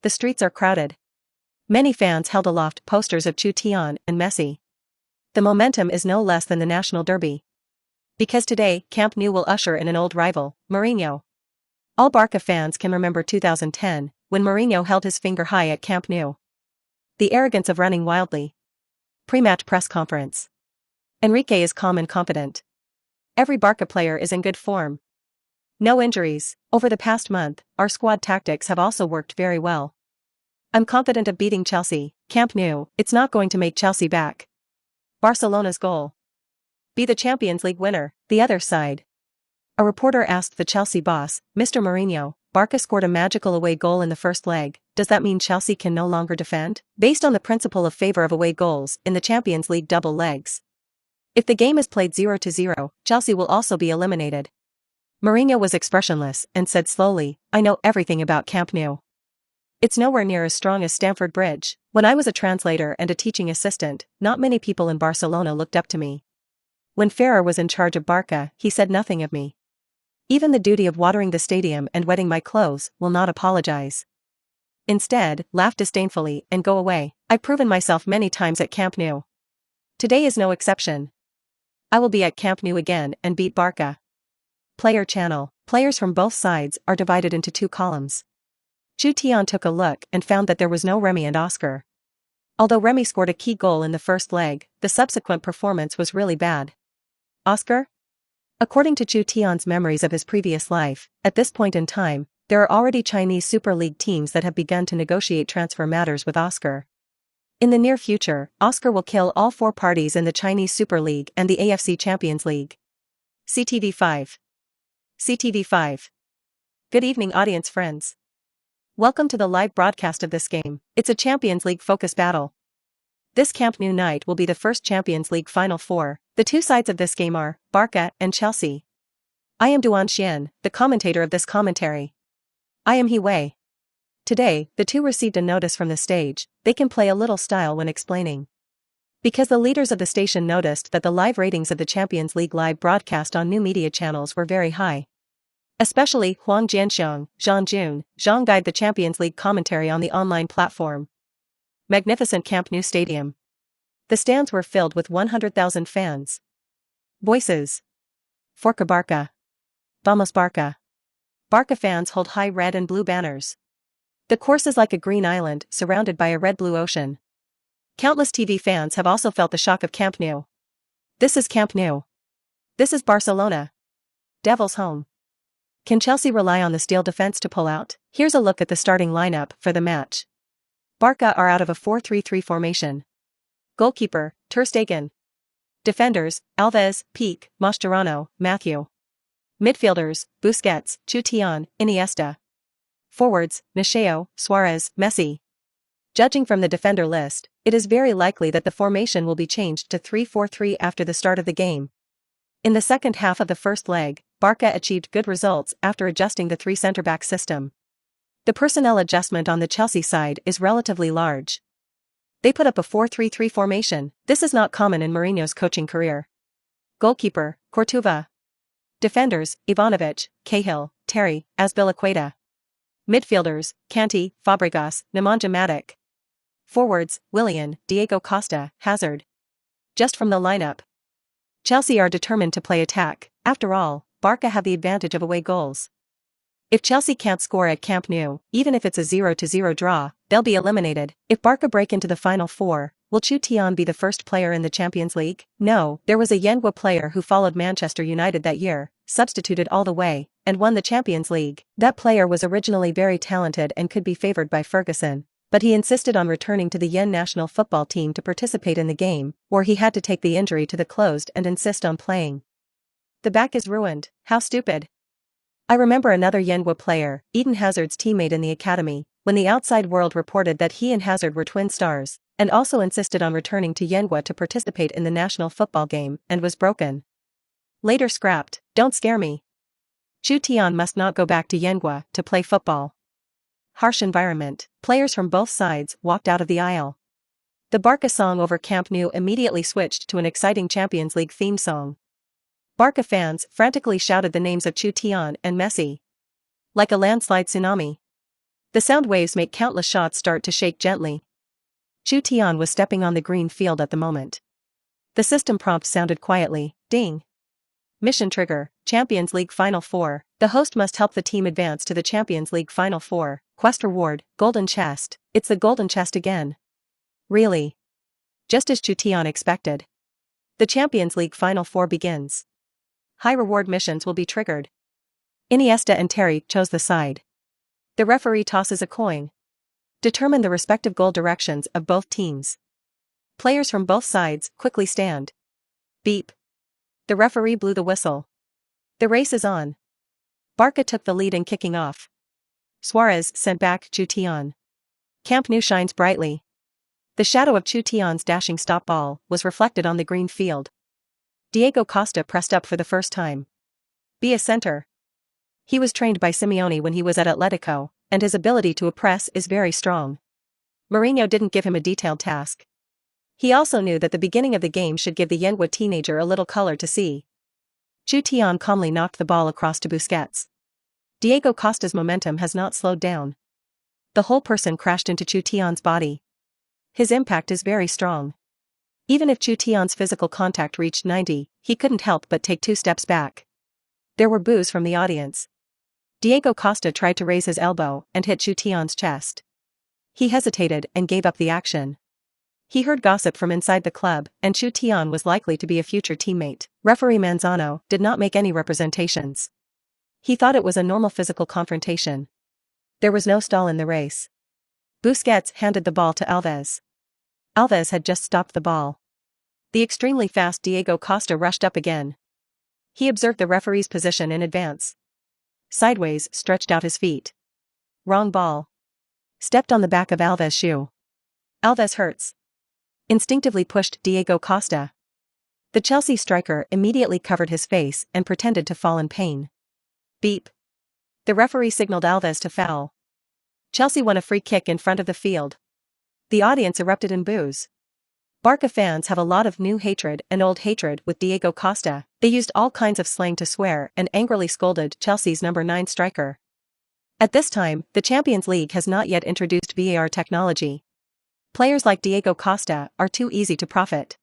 The streets are crowded. Many fans held aloft posters of Chutian and Messi. The momentum is no less than the national derby. Because today, Camp Nou will usher in an old rival, Mourinho. All Barca fans can remember 2010, when Mourinho held his finger high at Camp Nou. The arrogance of running wildly. Pre-match press conference. Enrique is calm and confident. Every Barca player is in good form. No injuries. Over the past month, our squad tactics have also worked very well. I'm confident of beating Chelsea. Camp Nou, it's not going to make Chelsea back. Barcelona's goal. Be the Champions League winner, the other side. A reporter asked the Chelsea boss, Mr. Mourinho, Barca scored a magical away goal in the first leg, does that mean Chelsea can no longer defend? Based on the principle of favor of away goals in the Champions League double legs. If the game is played 0-0, Chelsea will also be eliminated. Mourinho was expressionless and said slowly, I know everything about Camp Nou. It's nowhere near as strong as Stamford Bridge. When I was a translator and a teaching assistant, not many people in Barcelona looked up to me. When Ferrer was in charge of Barca, he said nothing of me. Even the duty of watering the stadium and wetting my clothes will not apologize. Instead, laugh disdainfully and go away. I've proven myself many times at Camp Nou. Today is no exception. I will be at Camp Nou again and beat Barca. Player channel. Players from both sides are divided into two columns. Chutian took a look and found that there was no Remy and Oscar. Although Remy scored a key goal in the first leg, the subsequent performance was really bad. Oscar? According to Chutian's memories of his previous life, at this point in time, there are already Chinese Super League teams that have begun to negotiate transfer matters with Oscar. In the near future, Oscar will kill all four parties in the Chinese Super League and the AFC Champions League. CTV5. CTV5. Good evening, audience friends. Welcome to the live broadcast of this game. It's a Champions League focus battle. This Camp Nou night will be the first Champions League Final Four. The two sides of this game are Barca and Chelsea. I am Duan Xian, the commentator of this commentary. I am He Wei. Today, the two received a notice from the stage. They can play a little style when explaining. Because the leaders of the station noticed that the live ratings of the Champions League live broadcast on new media channels were very high. Especially Huang Jianxiong, Zhang Jun, Zhang guide the Champions League commentary on the online platform. Magnificent Camp Nou Stadium. The stands were filled with 100,000 fans. Voices. Forca Barca. Vamos Barca. Barca fans hold high red and blue banners. The course is like a green island surrounded by a red-blue ocean. Countless TV fans have also felt the shock of Camp Nou. This is Camp Nou. This is Barcelona. Devil's home. Can Chelsea rely on the steel defense to pull out? Here's a look at the starting lineup for the match. Barca are out of a 4-3-3 formation. Goalkeeper, Ter Stegen. Defenders, Alves, Pique, Mascherano, Matthew. Midfielders, Busquets, Chutian, Iniesta. Forwards, Nasheo, Suarez, Messi. Judging from the defender list, it is very likely that the formation will be changed to 3-4-3 after the start of the game. In the second half of the first leg, Barca achieved good results after adjusting the three centre-back system. The personnel adjustment on the Chelsea side is relatively large. They put up a 4-3-3 formation. This is not common in Mourinho's coaching career. Goalkeeper, Courtois. Defenders, Ivanovic, Cahill, Terry, Azpilicueta. Midfielders, Kanté, Fabregas, Nemanja Matic. Forwards, Willian, Diego Costa, Hazard. Just from the lineup. Chelsea are determined to play attack. After all, Barca have the advantage of away goals. If Chelsea can't score at Camp Nou, even if it's a 0-0 draw, they'll be eliminated. If Barca break into the Final Four, will Chutian be the first player in the Champions League? No, there was a Yenhua player who followed Manchester United that year, substituted all the way, and won the Champions League. That player was originally very talented and could be favored by Ferguson, but he insisted on returning to the Yen national football team to participate in the game, or he had to take the injury to the closed and insist on playing. The back is ruined. How stupid. I remember another Yenhua player, Eden Hazard's teammate in the academy, when the outside world reported that he and Hazard were twin stars, and also insisted on returning to Yenhua to participate in the national football game, and was broken. Later scrapped. Don't scare me. Chutian must not go back to Yenhua to play football. Harsh environment. Players from both sides walked out of the aisle. The Barca song over Camp Nou immediately switched to an exciting Champions League theme song. Barca fans frantically shouted the names of Chutian and Messi. Like a landslide tsunami. The sound waves make countless shots start to shake gently. Chutian was stepping on the green field at the moment. The system prompt sounded quietly, ding. Mission trigger, Champions League Final Four. The host must help the team advance to the Champions League Final Four. Quest reward, golden chest. It's the golden chest again. Really? Just as Chutian expected. The Champions League Final Four begins. High reward missions will be triggered. Iniesta and Terry chose the side. The referee tosses a coin. Determine the respective goal directions of both teams. Players from both sides quickly stand. Beep. The referee blew the whistle. The race is on. Barca took the lead in kicking off. Suarez sent back Chutian. Camp Nou shines brightly. The shadow of Chutian's dashing stop ball was reflected on the green field. Diego Costa pressed up for the first time. Be a center. He was trained by Simeone when he was at Atletico, and his ability to press is very strong. Mourinho didn't give him a detailed task. He also knew that the beginning of the game should give the Yengwa teenager a little color to see. Chutian calmly knocked the ball across to Busquets. Diego Costa's momentum has not slowed down. The whole person crashed into Chutian's body. His impact is very strong. Even if Chutian's physical contact reached 90, he couldn't help but take 2 steps back. There were boos from the audience. Diego Costa tried to raise his elbow and hit Chutian's chest. He hesitated and gave up the action. He heard gossip from inside the club, and Chutian was likely to be a future teammate. Referee Manzano did not make any representations. He thought it was a normal physical confrontation. There was no stall in the race. Busquets handed the ball to Alves. Alves had just stopped the ball. The extremely fast Diego Costa rushed up again. He observed the referee's position in advance. Sideways stretched out his feet. Wrong ball. Stepped on the back of Alves' shoe. Alves hurts. Instinctively pushed Diego Costa. The Chelsea striker immediately covered his face and pretended to fall in pain. Beep. The referee signaled Alves to foul. Chelsea won a free kick in front of the field. The audience erupted in boos. Barca fans have a lot of new hatred and old hatred with Diego Costa. They used all kinds of slang to swear and angrily scolded Chelsea's number 9 striker. At this time, the Champions League has not yet introduced VAR technology. Players like Diego Costa are too easy to profit.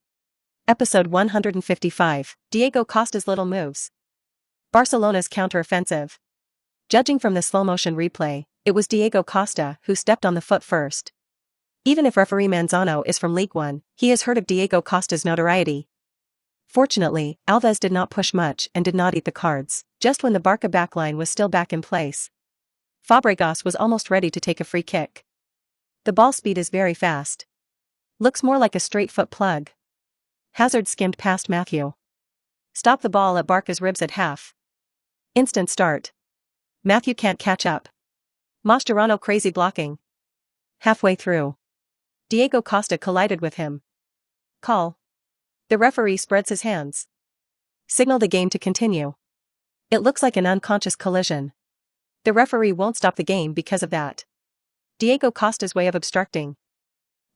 Episode 155, Diego Costa's little moves. Barcelona's counter-offensive. Judging from the slow-motion replay, it was Diego Costa who stepped on the foot first. Even if referee Manzano is from League One, he has heard of Diego Costa's notoriety. Fortunately, Alves did not push much and did not eat the cards, just when the Barca backline was still back in place. Fabregas was almost ready to take a free kick. The ball speed is very fast. Looks more like a straight foot plug. Hazard skimmed past Matthew. Stop the ball at Barca's ribs at half. Instant start. Matthew can't catch up. Mascherano crazy blocking. Halfway through. Diego Costa collided with him. Call. The referee spreads his hands. Signal the game to continue. It looks like an unconscious collision. The referee won't stop the game because of that. Diego Costa's way of obstructing.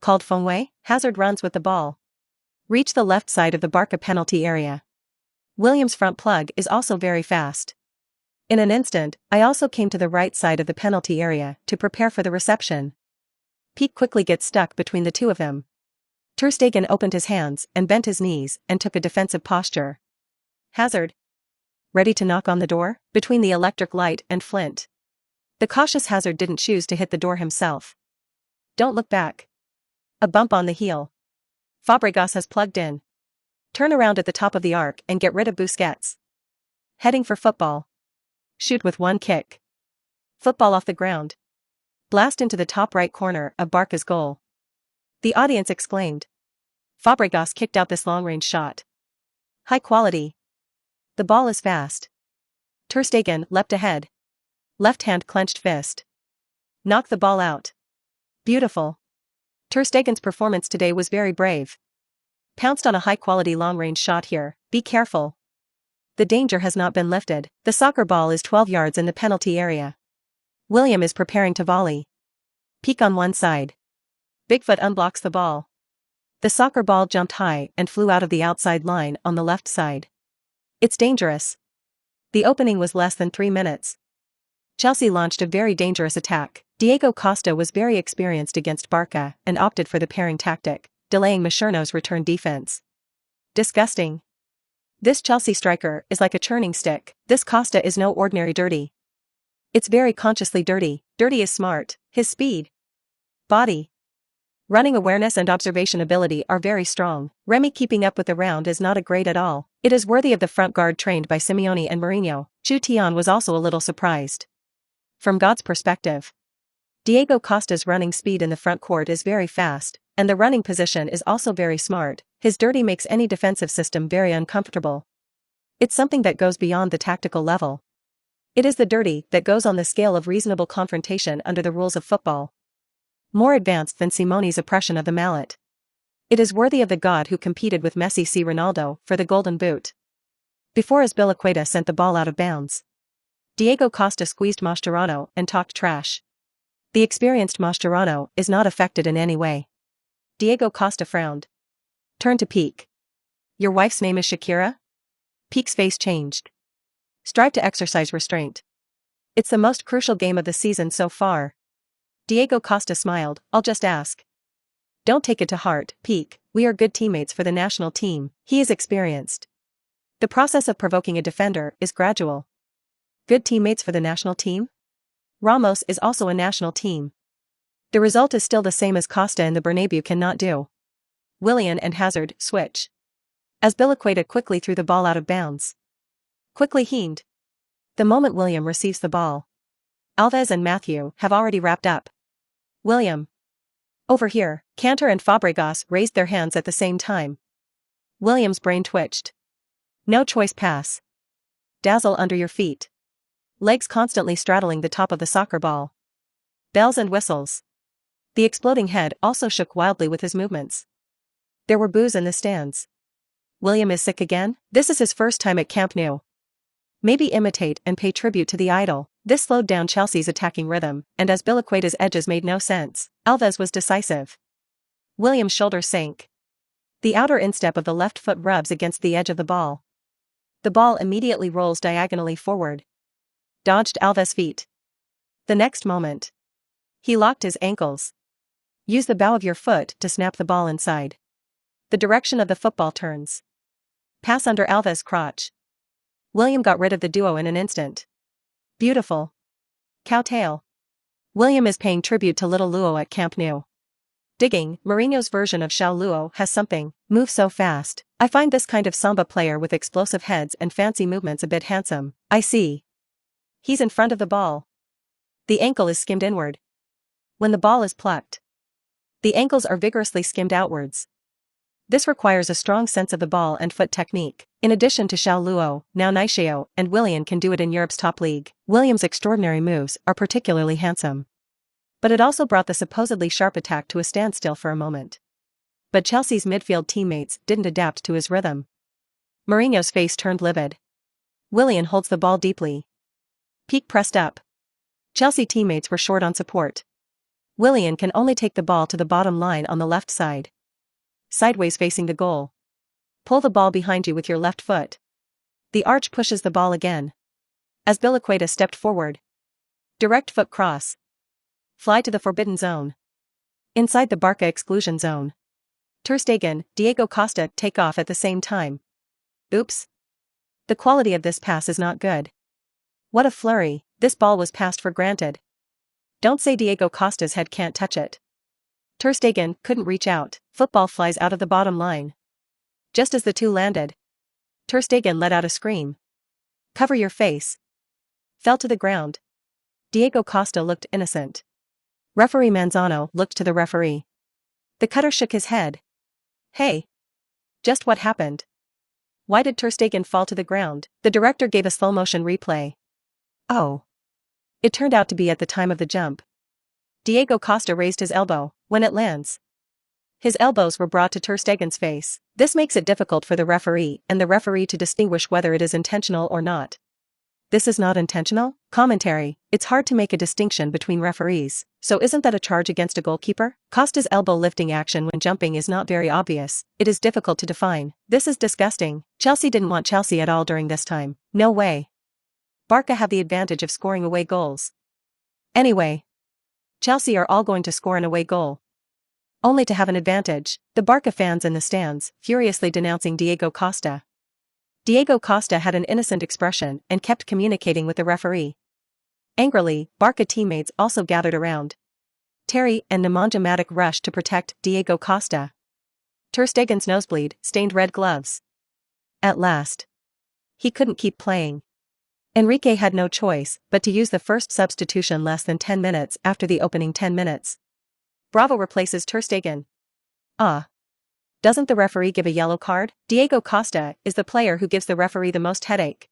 Called Fongway. Hazard runs with the ball. Reach the left side of the Barca penalty area. Williams' front plug is also very fast. In an instant, I also came to the right side of the penalty area to prepare for the reception. Pete quickly gets stuck between the two of them. Ter Stegen opened his hands and bent his knees and took a defensive posture. Hazard. Ready to knock on the door, between the electric light and Flint. The cautious Hazard didn't choose to hit the door himself. Don't look back. A bump on the heel. Fabregas has plugged in. Turn around at the top of the arc and get rid of Busquets. Heading for football. Shoot with one kick. Football off the ground. Blast into the top right corner of Barca's goal. The audience exclaimed. Fabregas kicked out this long-range shot. High quality. The ball is fast. Ter Stegen leapt ahead. Left hand clenched fist. Knocked the ball out. Beautiful. Ter Stegen's performance today was very brave. Pounced on a high-quality long-range shot here. Be careful. The danger has not been lifted. The soccer ball is 12 yards in the penalty area. William is preparing to volley. Peek on one side. Bigfoot unblocks the ball. The soccer ball jumped high and flew out of the outside line on the left side. It's dangerous. The opening was less than 3 minutes. Chelsea launched a very dangerous attack. Diego Costa was very experienced against Barca and opted for the pairing tactic, delaying Mascherano's return defense. Disgusting. This Chelsea striker is like a churning stick. This Costa is no ordinary dirty. It's very consciously dirty. Dirty is smart. His speed, body, running awareness and observation ability are very strong. Remy keeping up with the round is not a great at all. It is worthy of the front guard trained by Simeone and Mourinho. Chutian was also a little surprised. From God's perspective, Diego Costa's running speed in the front court is very fast, and the running position is also very smart. His dirty makes any defensive system very uncomfortable. It's something that goes beyond the tactical level. It is the dirty that goes on the scale of reasonable confrontation under the rules of football. More advanced than Simone's oppression of the mallet. It is worthy of the god who competed with Messi c Ronaldo for the golden boot. Before Azpilicueta sent the ball out of bounds, Diego Costa squeezed Mascherano and talked trash. The experienced Mascherano is not affected in any way. Diego Costa frowned. Turned to Pique. Your wife's name is Shakira? Pique's face changed. Strive to exercise restraint. It's the most crucial game of the season so far. Diego Costa smiled. I'll just ask. Don't take it to heart, Pique. We are good teammates for the national team. He is experienced. The process of provoking a defender is gradual. Good teammates for the national team? Ramos is also a national team. The result is still the same as Costa and the Bernabeu cannot do. Willian and Hazard switch. Azpilicueta quickly threw the ball out of bounds. Quickly heaned. The moment William receives the ball, Alves and Matthew have already wrapped up. William. Over here. Cantor and Fabregas raised their hands at the same time. William's brain twitched. No choice pass. Dazzle under your feet. Legs constantly straddling the top of the soccer ball. Bells and whistles. The exploding head also shook wildly with his movements. There were boos in the stands. William is sick again? This is his first time at Camp Nou. Maybe imitate and pay tribute to the idol. This slowed down Chelsea's attacking rhythm, and as Azpilicueta's edges made no sense, Alves was decisive. William's shoulders sank. The outer instep of the left foot rubs against the edge of the ball. The ball immediately rolls diagonally forward. Dodged Alves' feet. The next moment, he locked his ankles. Use the bow of your foot to snap the ball inside. The direction of the football turns. Pass under Alves' crotch. William got rid of the duo in an instant. Beautiful. Cowtail. William is paying tribute to Little Luo at Camp Nou. Digging, Mourinho's version of Xiao Luo has something. Move so fast. I find this kind of samba player with explosive heads and fancy movements a bit handsome. I see. He's in front of the ball. The ankle is skimmed inward. When the ball is plucked, the ankles are vigorously skimmed outwards. This requires a strong sense of the ball and foot technique. In addition to Xiao Luo, now Naishio and Willian can do it in Europe's top league. William's extraordinary moves are particularly handsome. But it also brought the supposedly sharp attack to a standstill for a moment. But Chelsea's midfield teammates didn't adapt to his rhythm. Mourinho's face turned livid. Willian holds the ball deeply. Pique pressed up. Chelsea teammates were short on support. Willian can only take the ball to the bottom line on the left side. Sideways facing the goal. Pull the ball behind you with your left foot. The arch pushes the ball again. Azpilicueta stepped forward. Direct foot cross. Fly to the forbidden zone. Inside the Barca exclusion zone. Ter Stegen, Diego Costa take off at the same time. Oops. The quality of this pass is not good. What a flurry, this ball was passed for granted. Don't say Diego Costa's head can't touch it. Ter Stegen couldn't reach out, football flies out of the bottom line. Just as the two landed, Ter Stegen let out a scream. Cover your face. Fell to the ground. Diego Costa looked innocent. Referee Manzano looked to the referee. The cutter shook his head. Hey. Just what happened? Why did Ter Stegen fall to the ground? The director gave a slow motion replay. Oh. It turned out to be at the time of the jump. Diego Costa raised his elbow. When it lands, his elbows were brought to Ter Stegen's face. This makes it difficult for the referee to distinguish whether it is intentional or not. This is not intentional? Commentary. It's hard to make a distinction between referees. So isn't that a charge against a goalkeeper? Costa's elbow lifting action when jumping is not very obvious. It is difficult to define. This is disgusting. Chelsea didn't want Chelsea at all during this time. No way. Barca have the advantage of scoring away goals. Anyway, Chelsea are all going to score an away goal. Only to have an advantage. The Barca fans in the stands, furiously denouncing Diego Costa. Diego Costa had an innocent expression and kept communicating with the referee. Angrily, Barca teammates also gathered around. Terry and Nemanja Matic rushed to protect Diego Costa. Ter Stegen's nosebleed stained red gloves. At last, he couldn't keep playing. Enrique had no choice but to use the first substitution less than 10 minutes after the opening 10 minutes. Bravo replaces Ter Stegen. Ah. Doesn't the referee give a yellow card? Diego Costa is the player who gives the referee the most headache.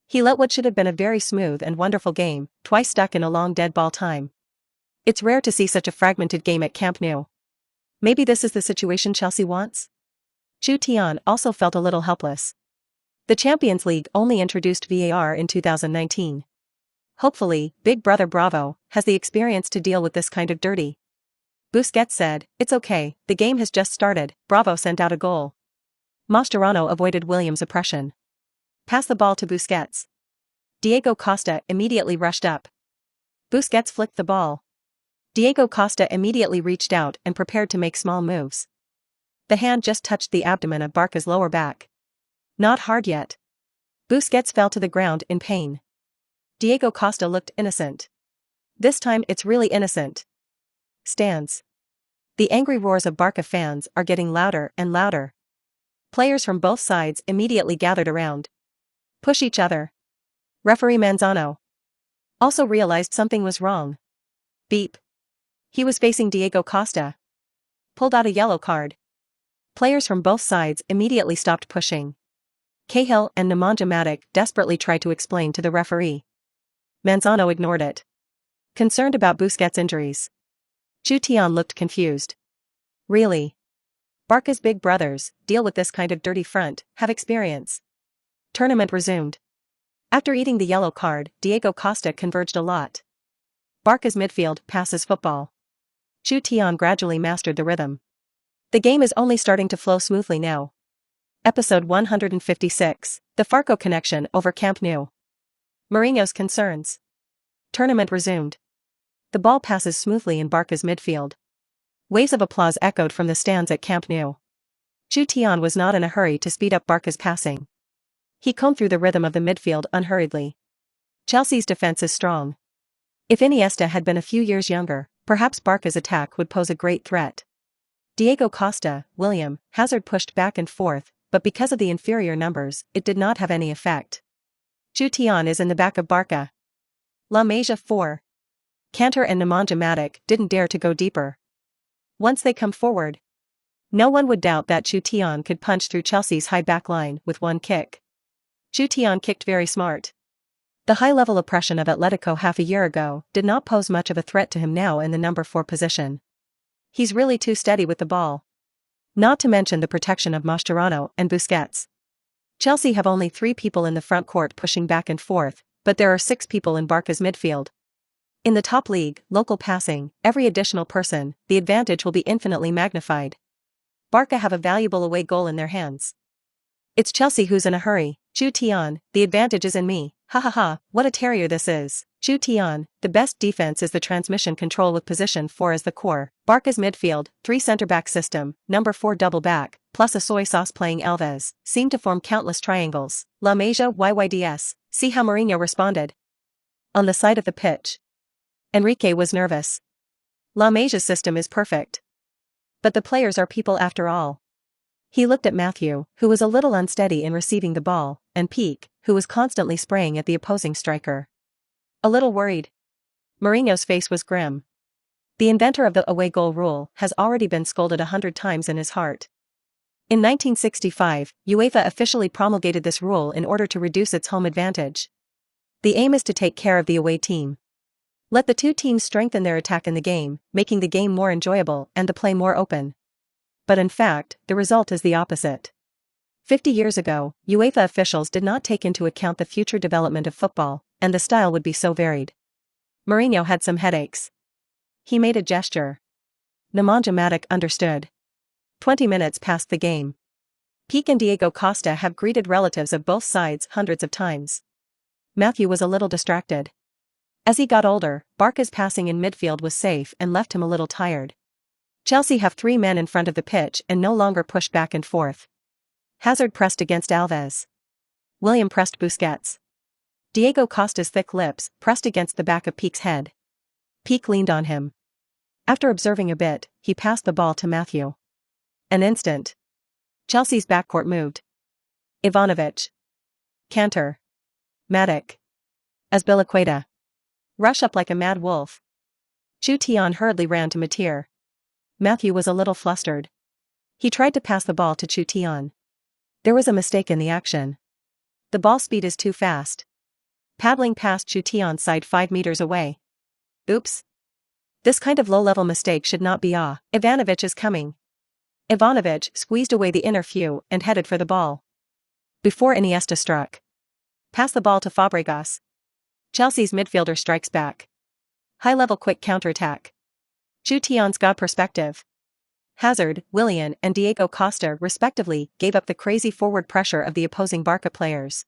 He let what should have been a very smooth and wonderful game, twice stuck in a long dead ball time. It's rare to see such a fragmented game at Camp Nou. Maybe this is the situation Chelsea wants? Chutian also felt a little helpless. The Champions League only introduced VAR in 2019. Hopefully, Big Brother Bravo has the experience to deal with this kind of dirty. Busquets said, "It's okay, the game has just started." Bravo sent out a goal. Mascherano avoided William's oppression. Pass the ball to Busquets. Diego Costa immediately rushed up. Busquets flicked the ball. Diego Costa immediately reached out and prepared to make small moves. The hand just touched the abdomen of Barca's lower back. Not hard yet. Busquets fell to the ground in pain. Diego Costa looked innocent. This time it's really innocent. Stands. The angry roars of Barca fans are getting louder and louder. Players from both sides immediately gathered around. Push each other. Referee Manzano also realized something was wrong. Beep. He was facing Diego Costa. Pulled out a yellow card. Players from both sides immediately stopped pushing. Cahill and Nemanja Matic desperately tried to explain to the referee. Manzano ignored it. Concerned about Busquets' injuries. Chutian looked confused. Really? Barca's big brothers deal with this kind of dirty front, have experience. Tournament resumed. After eating the yellow card, Diego Costa converged a lot. Barca's midfield passes football. Chutian gradually mastered the rhythm. The game is only starting to flow smoothly now. Episode 156, The Farco Connection over Camp Nou. Mourinho's concerns. Tournament resumed. The ball passes smoothly in Barca's midfield. Waves of applause echoed from the stands at Camp Nou. Chutian was not in a hurry to speed up Barca's passing. He combed through the rhythm of the midfield unhurriedly. Chelsea's defense is strong. If Iniesta had been a few years younger, perhaps Barca's attack would pose a great threat. Diego Costa, William, Hazard pushed back and forth, but because of the inferior numbers, it did not have any effect. Chutian is in the back of Barca. La Masia 4. Cantor and Nemanja Matic didn't dare to go deeper. Once they come forward, no one would doubt that Chutian could punch through Chelsea's high back line with one kick. Chutian kicked very smart. The high-level oppression of Atletico half a year ago did not pose much of a threat to him now in the number 4 position. He's really too steady with the ball. Not to mention the protection of Mascherano and Busquets. Chelsea have only 3 people in the front court pushing back and forth, but there are 6 people in Barca's midfield. In the top league, local passing, every additional person, the advantage will be infinitely magnified. Barca have a valuable away goal in their hands. It's Chelsea who's in a hurry. Chutian, the advantage is in me. Ha ha ha, what a terrier this is. Chutian, the best defense is the transmission control with position 4 as the core. Barca's midfield, 3 centre-back system, number 4 double back, plus a soy sauce playing Alves, seemed to form countless triangles. La Masia YYDS, see how Mourinho responded. On the side of the pitch, Enrique was nervous. La Masia's system is perfect. But the players are people after all. He looked at Matthew, who was a little unsteady in receiving the ball, and Peak, who was constantly spraying at the opposing striker. A little worried. Mourinho's face was grim. The inventor of the away goal rule has already been scolded 100 times in his heart. In 1965, UEFA officially promulgated this rule in order to reduce its home advantage. The aim is to take care of the away team. Let the 2 teams strengthen their attack in the game, making the game more enjoyable and the play more open. But in fact, the result is the opposite. 50 years ago, UEFA officials did not take into account the future development of football, and the style would be so varied. Mourinho had some headaches. He made a gesture. Nemanja Matic understood. 20 minutes passed the game. Peak and Diego Costa have greeted relatives of both sides hundreds of times. Matthew was a little distracted. As he got older, Barca's passing in midfield was safe and left him a little tired. Chelsea have 3 men in front of the pitch and no longer push back and forth. Hazard pressed against Alves. William pressed Busquets. Diego Costa's thick lips pressed against the back of Peak's head. Peak leaned on him. After observing a bit, he passed the ball to Matthew. An instant. Chelsea's backcourt moved. Ivanovic. Cantor. Matic. Azpilicueta. Rush up like a mad wolf. Chutian hurriedly ran to Matir. Matthew was a little flustered. He tried to pass the ball to Chutian. There was a mistake in the action. The ball speed is too fast. Paddling past Chutian's side 5 meters away. Oops. This kind of low-level mistake should not be. Ivanovic is coming. Ivanovic squeezed away the inner few and headed for the ball. Before Iniesta struck. Pass the ball to Fabregas. Chelsea's midfielder strikes back. High-level quick counterattack. Chutian's got perspective. Hazard, Willian and Diego Costa respectively gave up the crazy forward pressure of the opposing Barca players.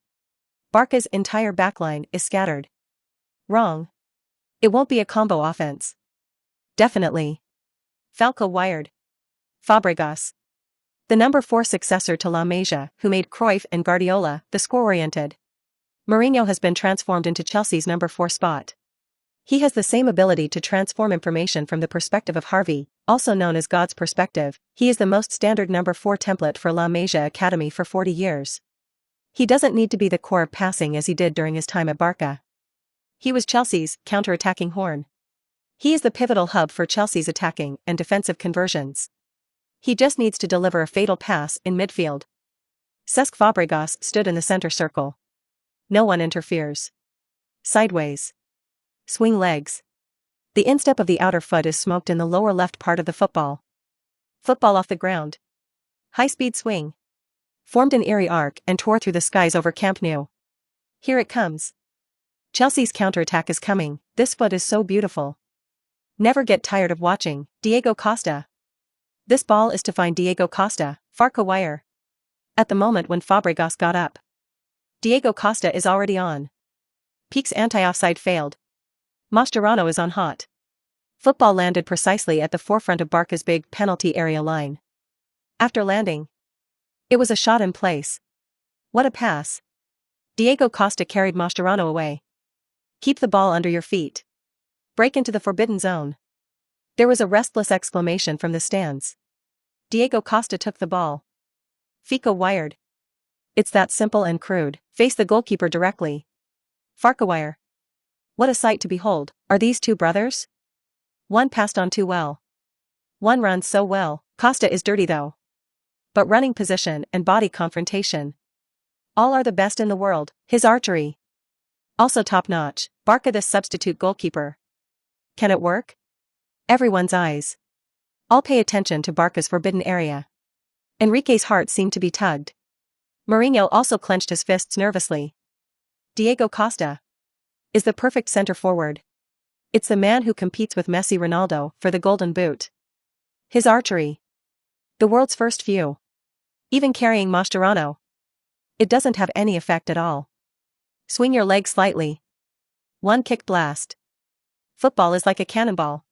Barca's entire backline is scattered. Wrong. It won't be a combo offense. Definitely. Falco wired. Fabregas. The number 4 successor to La Masia, who made Cruyff and Guardiola the score-oriented. Mourinho has been transformed into Chelsea's number 4 spot. He has the same ability to transform information from the perspective of Harvey, also known as God's perspective. He is the most standard number 4 template for La Masia Academy for 40 years. He doesn't need to be the core of passing as he did during his time at Barca. He was Chelsea's counter-attacking horn. He is the pivotal hub for Chelsea's attacking and defensive conversions. He just needs to deliver a fatal pass in midfield. Cesc Fabregas stood in the center circle. No one interferes. Sideways. Swing legs. The instep of the outer foot is smoked in the lower left part of the football. Football off the ground. High-speed swing. Formed an eerie arc and tore through the skies over Camp Nou. Here it comes. Chelsea's counterattack is coming. This foot is so beautiful. Never get tired of watching. Diego Costa. This ball is to find Diego Costa. Farca wire. At the moment when Fabregas got up. Diego Costa is already on. Peak's anti-offside failed. Mascherano is on hot. Football landed precisely at the forefront of Barca's big penalty area line. After landing, it was a shot in place. What a pass. Diego Costa carried Mascherano away. Keep the ball under your feet. Break into the forbidden zone. There was a restless exclamation from the stands. Diego Costa took the ball. Fico wired. It's that simple and crude. Face the goalkeeper directly. Farca wire. What a sight to behold. Are these two brothers? One passed on too well. One runs so well. Costa is dirty though. But running position and body confrontation. All are the best in the world. His archery. Also top-notch. Barca this substitute goalkeeper. Can it work? Everyone's eyes. All pay attention to Barca's forbidden area. Enrique's heart seemed to be tugged. Mourinho also clenched his fists nervously. Diego Costa is the perfect center forward. It's the man who competes with Messi Ronaldo for the golden boot. His archery. The world's first few. Even carrying Mascherano. It doesn't have any effect at all. Swing your leg slightly. One kick blast. Football is like a cannonball.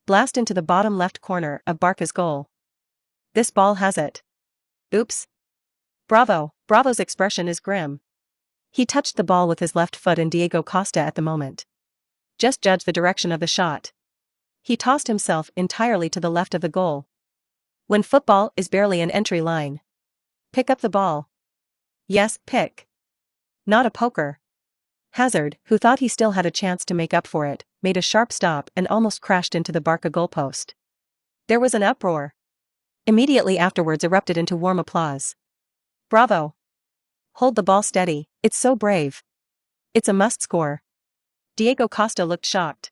Blast into the bottom left corner of Barca's goal. This ball has it. Oops. Bravo. Bravo's expression is grim. He touched the ball with his left foot and Diego Costa at the moment. Just judge the direction of the shot. He tossed himself entirely to the left of the goal. When football is barely an entry line. Pick up the ball. Yes, pick. Not a poker. Hazard, who thought he still had a chance to make up for it, made a sharp stop and almost crashed into the Barca goalpost. There was an uproar. Immediately afterwards erupted into warm applause. Bravo. Hold the ball steady, it's so brave. It's a must score. Diego Costa looked shocked.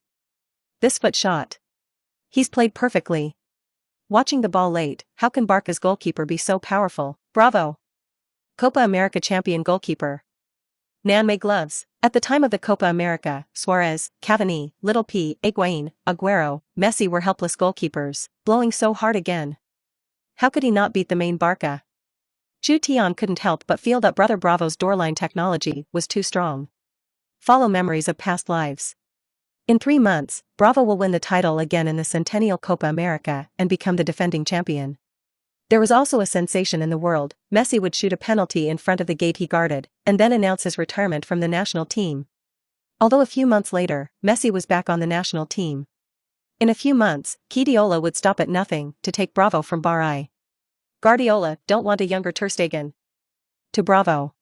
This foot shot. He's played perfectly. Watching the ball late, how can Barca's goalkeeper be so powerful? Bravo. Copa America champion goalkeeper. Nan made gloves. At the time of the Copa America, Suarez, Cavani, Little P, Higuain, Aguero, Messi were helpless goalkeepers, blowing so hard again. How could he not beat the main Barca? Chutian couldn't help but feel that Brother Bravo's doorline technology was too strong. Follow memories of past lives. In 3 months, Bravo will win the title again in the Centennial Copa America and become the defending champion. There was also a sensation in the world. Messi would shoot a penalty in front of the gate he guarded, and then announce his retirement from the national team. Although a few months later, Messi was back on the national team. In a few months, Guardiola would stop at nothing to take Bravo from Bar. Guardiola don't want a younger Ter Stegen. To Bravo.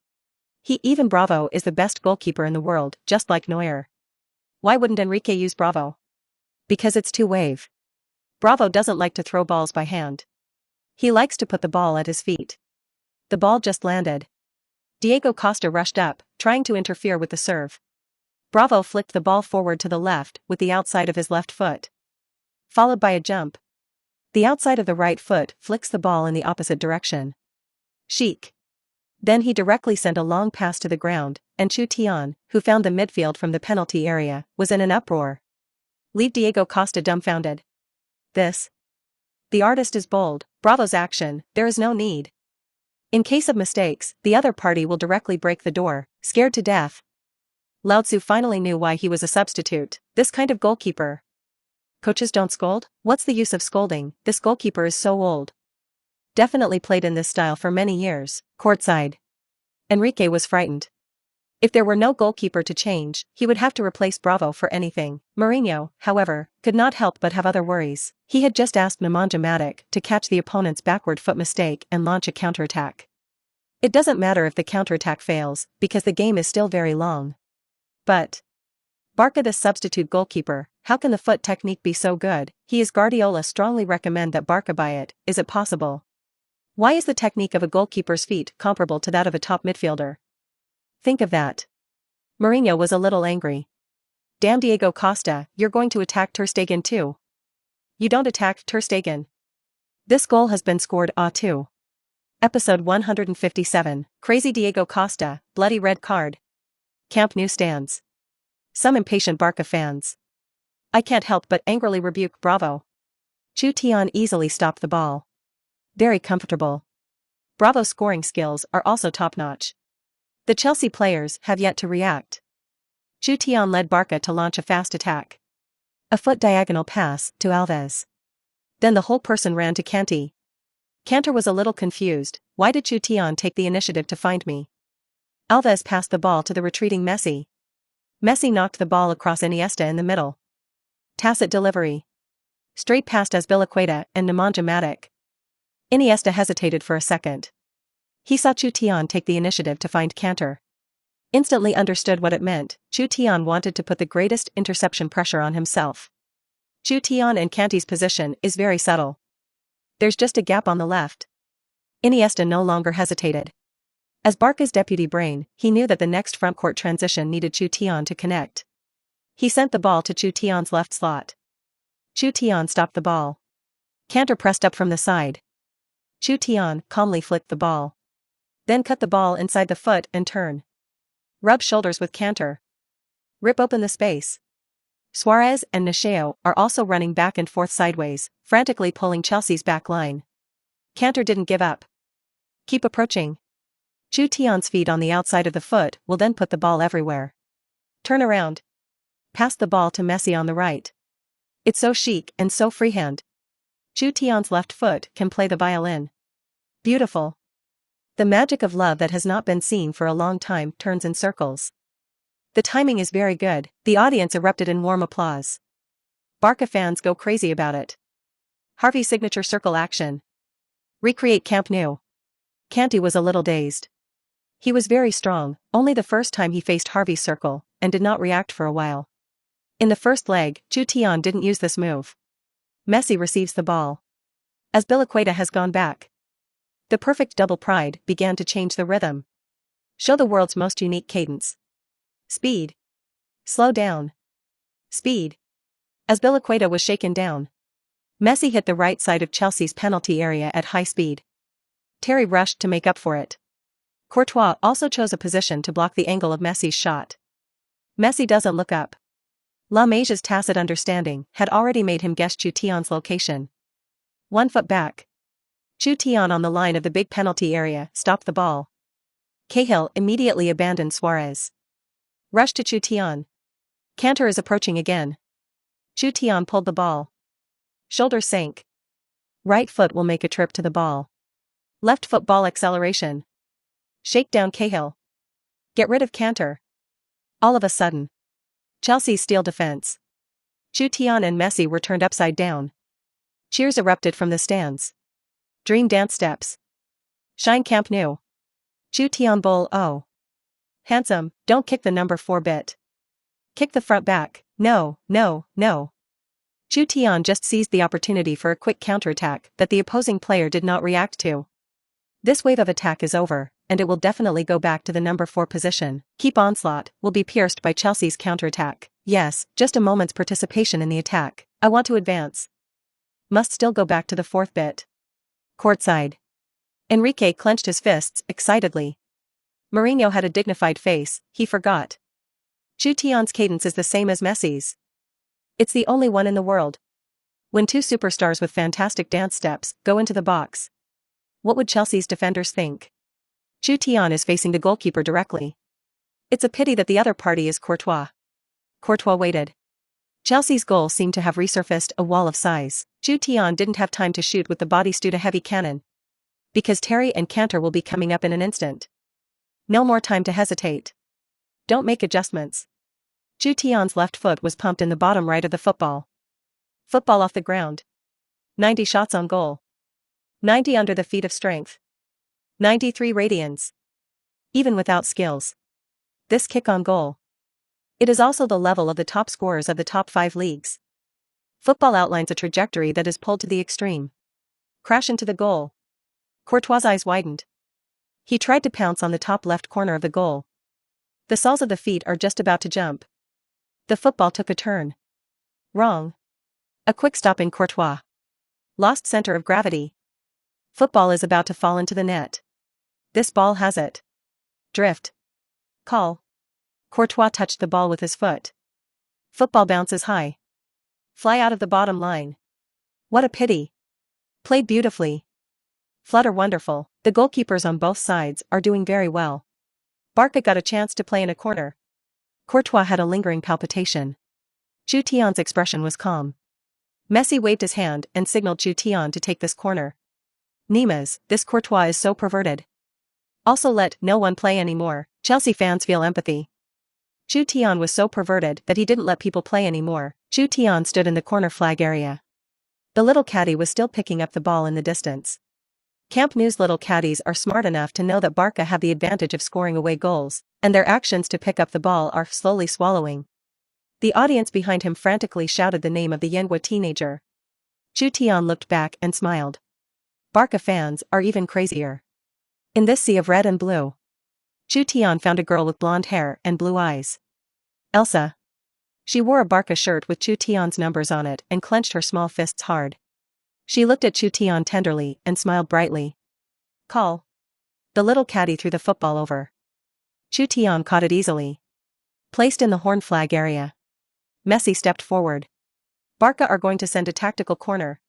Even Bravo is the best goalkeeper in the world, just like Neuer. Why wouldn't Enrique use Bravo? Because it's two-wave. Bravo doesn't like to throw balls by hand. He likes to put the ball at his feet. The ball just landed. Diego Costa rushed up, trying to interfere with the serve. Bravo flicked the ball forward to the left with the outside of his left foot. Followed by a jump. The outside of the right foot flicks the ball in the opposite direction. Chic. Then he directly sent a long pass to the ground, and Chutian, who found the midfield from the penalty area, was in an uproar. Leave Diego Costa dumbfounded. This. The artist is bold, Bravo's action, there is no need. In case of mistakes, the other party will directly break the door, scared to death. Lao Tzu finally knew why he was a substitute, this kind of goalkeeper. Coaches don't scold? What's the use of scolding, this goalkeeper is so old. Definitely played in this style for many years, courtside. Enrique was frightened. If there were no goalkeeper to change, he would have to replace Bravo for anything. Mourinho, however, could not help but have other worries. He had just asked Nemanja Matic to catch the opponent's backward foot mistake and launch a counterattack. It doesn't matter if the counterattack fails, because the game is still very long. But Barca, the substitute goalkeeper, how can the foot technique be so good? He is Guardiola strongly recommend that Barca buy it, is it possible? Why is the technique of a goalkeeper's feet comparable to that of a top midfielder? Think of that. Mourinho was a little angry. Damn Diego Costa, you're going to attack Ter Stegen too. You don't attack Ter Stegen. This goal has been scored too. Episode 157, Crazy Diego Costa, Bloody Red Card. Camp Nou stands. Some impatient Barca fans. I can't help but angrily rebuke Bravo. Chutian easily stopped the ball. Very comfortable. Bravo's scoring skills are also top-notch. The Chelsea players have yet to react. Chutian led Barca to launch a fast attack. A foot diagonal pass to Alves. Then the whole person ran to Kanté. Kanté was a little confused, why did Chutian take the initiative to find me? Alves passed the ball to the retreating Messi. Messi knocked the ball across Iniesta in the middle. Tacit delivery. Straight past Azpilicueta and Nemanja Matic. Iniesta hesitated for a second. He saw Chutian take the initiative to find Kanté. Instantly understood what it meant, Chutian wanted to put the greatest interception pressure on himself. Chutian and Kanté's position is very subtle. There's just a gap on the left. Iniesta no longer hesitated. As Barca's deputy brain, he knew that the next frontcourt transition needed Chutian to connect. He sent the ball to Chutian's left slot. Chutian stopped the ball. Kanté pressed up from the side. Chutian calmly flicked the ball. Then cut the ball inside the foot and turn. Rub shoulders with Kanté. Rip open the space. Suarez and Neymar are also running back and forth sideways, frantically pulling Chelsea's back line. Kanté didn't give up. Keep approaching. Chutian's feet on the outside of the foot will then put the ball everywhere. Turn around. Pass the ball to Messi on the right. It's so chic and so freehand. Chutian's left foot can play the violin. Beautiful. The magic of love that has not been seen for a long time turns in circles. The timing is very good, the audience erupted in warm applause. Barca fans go crazy about it. Xavi signature circle action. Recreate Camp Nou. Kanté was a little dazed. He was very strong, only the first time he faced Xavi's circle, and did not react for a while. In the first leg, Chutian didn't use this move. Messi receives the ball. Azpilicueta has gone back. The perfect double pride began to change the rhythm. Show the world's most unique cadence. Speed. Slow down. Speed. Azpilicueta was shaken down. Messi hit the right side of Chelsea's penalty area at high speed. Terry rushed to make up for it. Courtois also chose a position to block the angle of Messi's shot. Messi doesn't look up. La Masia's tacit understanding had already made him guess Chutian's location. 1 foot back. Chutian on the line of the big penalty area stopped the ball. Cahill immediately abandoned Suarez. Rush to Chutian. Kanté is approaching again. Chutian pulled the ball. Shoulder sank. Right foot will make a trip to the ball. Left foot ball acceleration. Shake down Cahill. Get rid of Kanté. All of a sudden. Chelsea's steel defense. Chutian and Messi were turned upside down. Cheers erupted from the stands. Dream dance steps. Shine Camp Nou. Chutian bowl oh. Handsome, don't kick the number 4 bit. Kick the front back, no, no, no. Chutian just seized the opportunity for a quick counterattack that the opposing player did not react to. This wave of attack is over, and it will definitely go back to the number 4 position. Keep onslaught will be pierced by Chelsea's counterattack. Yes, just a moment's participation in the attack. I want to advance. Must still go back to the 4th bit. Courtside. Enrique clenched his fists excitedly. Mourinho had a dignified face, he forgot. Chutian's cadence is the same as Messi's. It's the only one in the world. When two superstars with fantastic dance steps go into the box, what would Chelsea's defenders think? Chutian is facing the goalkeeper directly. It's a pity that the other party is Courtois. Courtois waited. Chelsea's goal seemed to have resurfaced a wall of size. Chutian didn't have time to shoot with the Batistuta heavy cannon, because Terry and Cantor will be coming up in an instant. No more time to hesitate. Don't make adjustments. Chutian's left foot was pumped in the bottom right of the football. Football off the ground. 90 shots on goal. 90 under the feet of strength. 93 radians. Even without skills. This kick on goal. It is also the level of the top scorers of the top 5 leagues. Football outlines a trajectory that is pulled to the extreme. Crash into the goal. Courtois' eyes widened. He tried to pounce on the top left corner of the goal. The soles of the feet are just about to jump. The football took a turn. Wrong. A quick stop in Courtois. Lost center of gravity. Football is about to fall into the net. This ball has it. Drift. Call. Courtois touched the ball with his foot. Football bounces high. Fly out of the bottom line. What a pity. Played beautifully. Flutter wonderful. The goalkeepers on both sides are doing very well. Barca got a chance to play in a corner. Courtois had a lingering palpitation. Chutian's expression was calm. Messi waved his hand and signaled Chutian to take this corner. Neymar, this Courtois is so perverted. Also let no one play anymore. Chelsea fans feel empathy. Chutian was so perverted that he didn't let people play anymore. Chutian stood in the corner flag area. The little caddy was still picking up the ball in the distance. Camp Nou's little caddies are smart enough to know that Barca have the advantage of scoring away goals, and their actions to pick up the ball are slowly swallowing. The audience behind him frantically shouted the name of the Yenwa teenager. Chutian looked back and smiled. Barca fans are even crazier. In this sea of red and blue, Chutian found a girl with blonde hair and blue eyes. Elsa. She wore a Barca shirt with Chutian's numbers on it and clenched her small fists hard. She looked at Chutian tenderly and smiled brightly. Call. The little caddy threw the football over. Chutian caught it easily. Placed in the horn flag area. Messi stepped forward. Barca are going to send a tactical corner.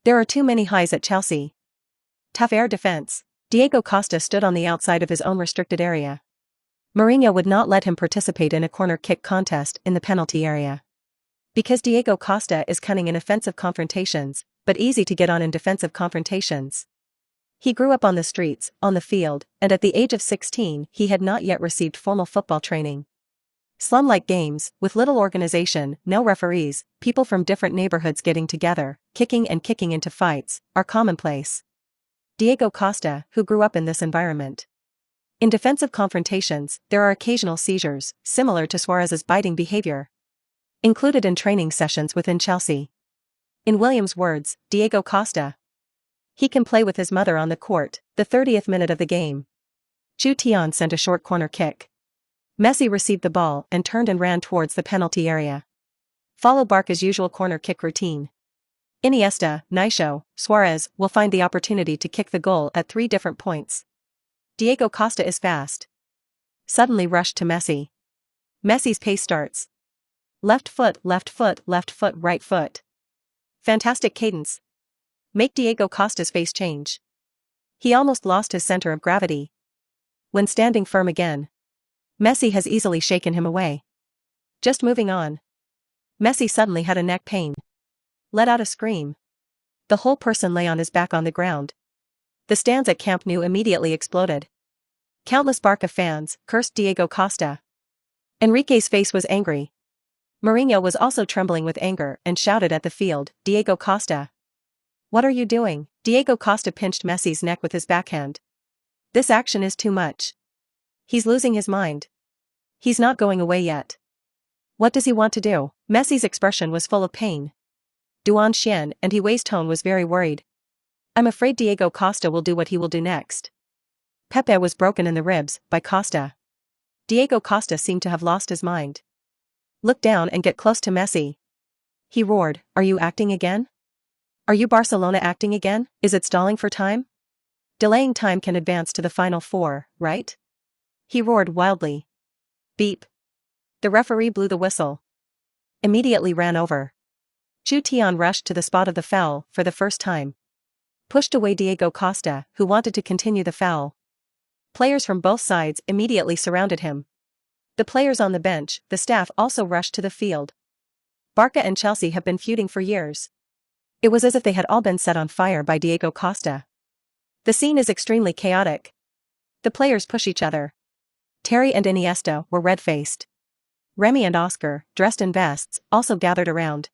There are too many highs at Chelsea. Tough air defense. Diego Costa stood on the outside of his own restricted area. Mourinho would not let him participate in a corner kick contest in the penalty area. Because Diego Costa is cunning in offensive confrontations, but easy to get on in defensive confrontations. He grew up on the streets, on the field, and at the age of 16 he had not yet received formal football training. Slum-like games, with little organization, no referees, people from different neighborhoods getting together, kicking into fights, are commonplace. Diego Costa, who grew up in this environment. In defensive confrontations, there are occasional seizures, similar to Suarez's biting behavior. Included in training sessions within Chelsea. In Williams' words, Diego Costa. He can play with his mother on the court. The 30th minute of the game. Chutian sent a short corner kick. Messi received the ball and turned and ran towards the penalty area. Follow Barca's usual corner kick routine. Iniesta, Nacho, Suarez will find the opportunity to kick the goal at 3 different points. Diego Costa is fast. Suddenly rushed to Messi. Messi's pace starts. Left foot, right foot. Fantastic cadence. Make Diego Costa's face change. He almost lost his center of gravity. When standing firm again, Messi has easily shaken him away. Just moving on. Messi suddenly had a neck pain. Let out a scream. The whole person lay on his back on the ground. The stands at Camp Nou immediately exploded. Countless Barca fans cursed Diego Costa. Enrique's face was angry. Mourinho was also trembling with anger and shouted at the field, Diego Costa. What are you doing? Diego Costa pinched Messi's neck with his backhand. This action is too much. He's losing his mind. He's not going away yet. What does he want to do? Messi's expression was full of pain. Xavi, and Higuain's tone was very worried. I'm afraid Diego Costa will do what he will do next. Pepe was broken in the ribs by Costa. Diego Costa seemed to have lost his mind. Look down and get close to Messi. He roared, are you acting again? Are you Barcelona acting again? Is it stalling for time? Delaying time can advance to the final four, right? He roared wildly. Beep. The referee blew the whistle. Immediately ran over. Chutian rushed to the spot of the foul for the first time. Pushed away Diego Costa, who wanted to continue the foul. Players from both sides immediately surrounded him. The players on the bench, the staff also rushed to the field. Barca and Chelsea have been feuding for years. It was as if they had all been set on fire by Diego Costa. The scene is extremely chaotic. The players push each other. Terry and Iniesta were red-faced. Remy and Oscar, dressed in vests, also gathered around,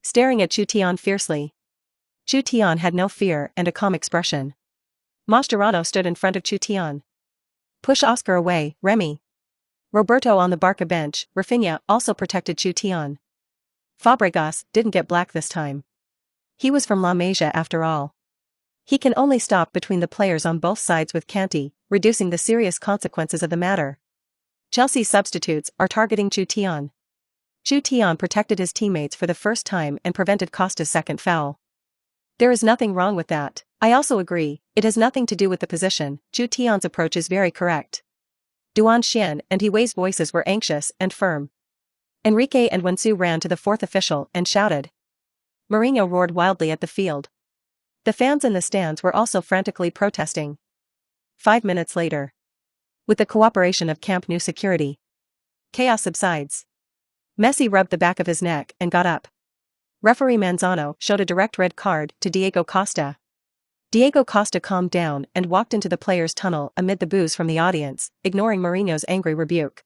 staring at Chutian fiercely. Chutian had no fear and a calm expression. Mascherano stood in front of Chutian. Push Oscar away, Remy. Roberto on the Barca bench, Rafinha also protected Chutian. Fabregas didn't get black this time. He was from La Masia after all. He can only stop between the players on both sides with Kanté, reducing the serious consequences of the matter. Chelsea substitutes are targeting Chutian. Chutian protected his teammates for the first time and prevented Costa's second foul. There is nothing wrong with that. I also agree, it has nothing to do with the position. Chutian's approach is very correct. Xavi and Higuain's voices were anxious and firm. Enrique and Wensu ran to the fourth official and shouted. Mourinho roared wildly at the field. The fans in the stands were also frantically protesting. 5 minutes later. With the cooperation of Camp Nou security, chaos subsides. Messi rubbed the back of his neck and got up. Referee Manzano showed a direct red card to Diego Costa. Diego Costa calmed down and walked into the players' tunnel amid the boos from the audience, ignoring Mourinho's angry rebuke.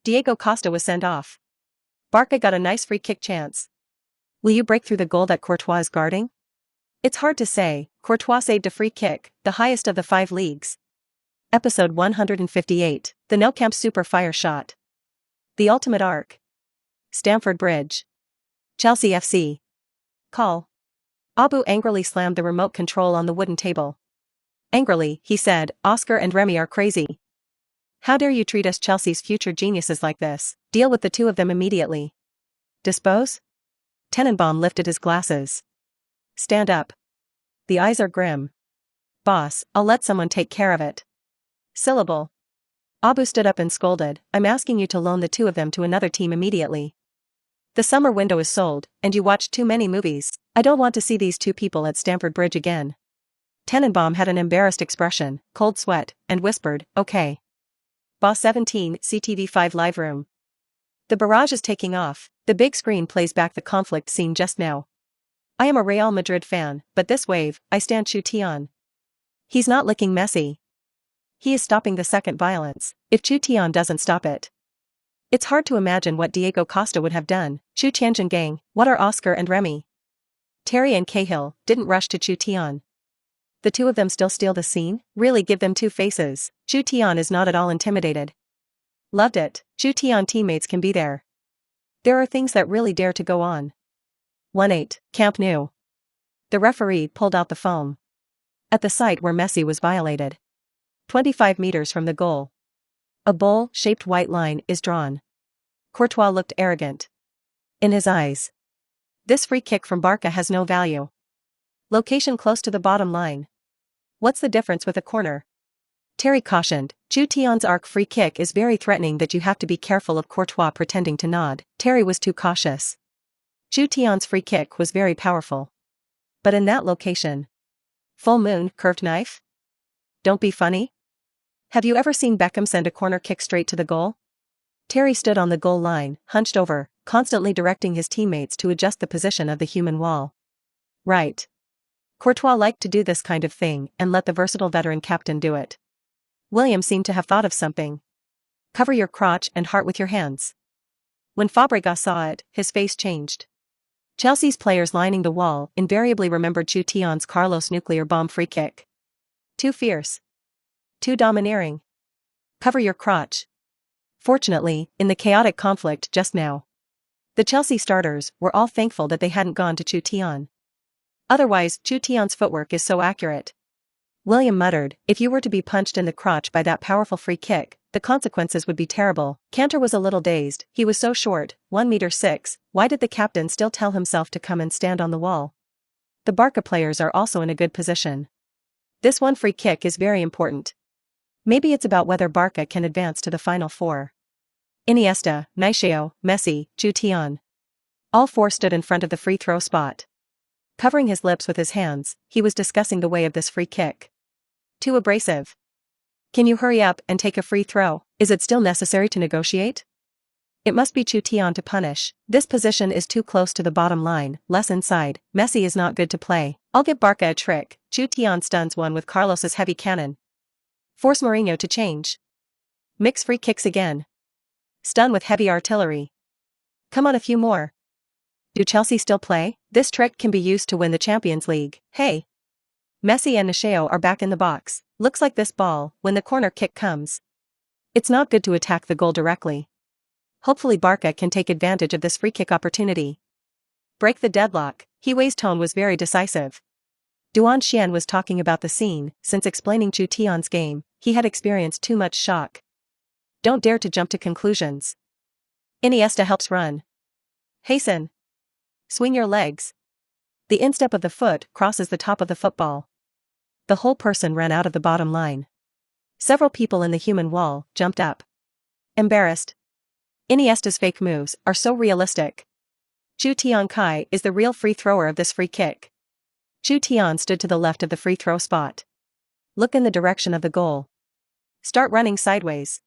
Diego Costa was sent off. Barca got a nice free kick chance. Will you break through the goal that Courtois is guarding? It's hard to say. Courtois saved a free kick, the highest of the 5 leagues. Episode 158, the No Camp Super Fire Shot. The Ultimate Arc. Stamford Bridge. Chelsea FC. Call. Abu angrily slammed the remote control on the wooden table. Angrily, he said, Oscar and Remy are crazy. How dare you treat us Chelsea's future geniuses like this? Deal with the two of them immediately. Dispose? Tenenbaum lifted his glasses. Stand up. The eyes are grim. Boss, I'll let someone take care of it. Syllable. Abu stood up and scolded, I'm asking you to loan the two of them to another team immediately. The summer window is sold, and you watched too many movies. I don't want to see these two people at Stamford Bridge again. Tenenbaum had an embarrassed expression, cold sweat, and whispered, okay. Boss 17, CTV5 Live Room. The barrage is taking off. The big screen plays back the conflict scene just now. I am a Real Madrid fan, but this wave, I stand Chutian. He's not licking Messi. He is stopping the second violence, if Chutian doesn't stop it. It's hard to imagine what Diego Costa would have done. Chutian gang, what are Oscar and Remy? Terry and Cahill didn't rush to Chutian. The two of them still steal the scene? Really give them two faces. Chutian is not at all intimidated. Loved it. Chutian teammates can be there. There are things that really dare to go on. 1-8, Camp Nou. The referee pulled out the foam. At the site where Messi was violated. 25 meters from the goal. A bowl-shaped white line is drawn. Courtois looked arrogant. In his eyes. This free kick from Barca has no value. Location close to the bottom line. What's the difference with a corner? Terry cautioned, Chutian's arc free kick is very threatening that you have to be careful of Courtois pretending to nod. Terry was too cautious. Chutian's free kick was very powerful. But in that location. Full moon, curved knife? Don't be funny. Have you ever seen Beckham send a corner kick straight to the goal? Terry stood on the goal line, hunched over, constantly directing his teammates to adjust the position of the human wall. Right. Courtois liked to do this kind of thing and let the versatile veteran captain do it. William seemed to have thought of something. Cover your crotch and heart with your hands. When Fabregas saw it, his face changed. Chelsea's players lining the wall invariably remembered Chutian's Carlos nuclear bomb free kick. Too fierce. Too domineering. Cover your crotch. Fortunately, in the chaotic conflict just now, The Chelsea starters were all thankful that they hadn't gone to Chutian. Otherwise, Chutian's footwork is so accurate. William muttered, if you were to be punched in the crotch by that powerful free kick, the consequences would be terrible. Cantor was a little dazed, he was so short, 1 meter 6, why did the captain still tell himself to come and stand on the wall? The Barca players are also in a good position. This one free kick is very important. Maybe it's about whether Barca can advance to the final four. Iniesta, Neymar, Messi, Chutian. All four stood in front of the free throw spot. Covering his lips with his hands, he was discussing the way of this free kick. Too abrasive. Can you hurry up and take a free throw? Is it still necessary to negotiate? It must be Chutian to punish. This position is too close to the bottom line, less inside. Messi is not good to play. I'll give Barca a trick. Chutian stuns one with Carlos's heavy cannon. Force Mourinho to change. Mix free kicks again. Stun with heavy artillery. Come on, a few more. Do Chelsea still play? This trick can be used to win the Champions League. Hey! Messi and Neymar are back in the box. Looks like this ball, when the corner kick comes. It's not good to attack the goal directly. Hopefully Barca can take advantage of this free kick opportunity. Break the deadlock. Hiwei's tone was very decisive. Duan Xian was talking about the scene. Since explaining Chutian's game, he had experienced too much shock. Don't dare to jump to conclusions. Iniesta helps run. Hasten. Swing your legs. The instep of the foot crosses the top of the football. The whole person ran out of the bottom line. Several people in the human wall jumped up. Embarrassed. Iniesta's fake moves are so realistic. Chutian Kai is the real free thrower of this free kick. Chutian stood to the left of the free throw spot. Look in the direction of the goal. Start running sideways.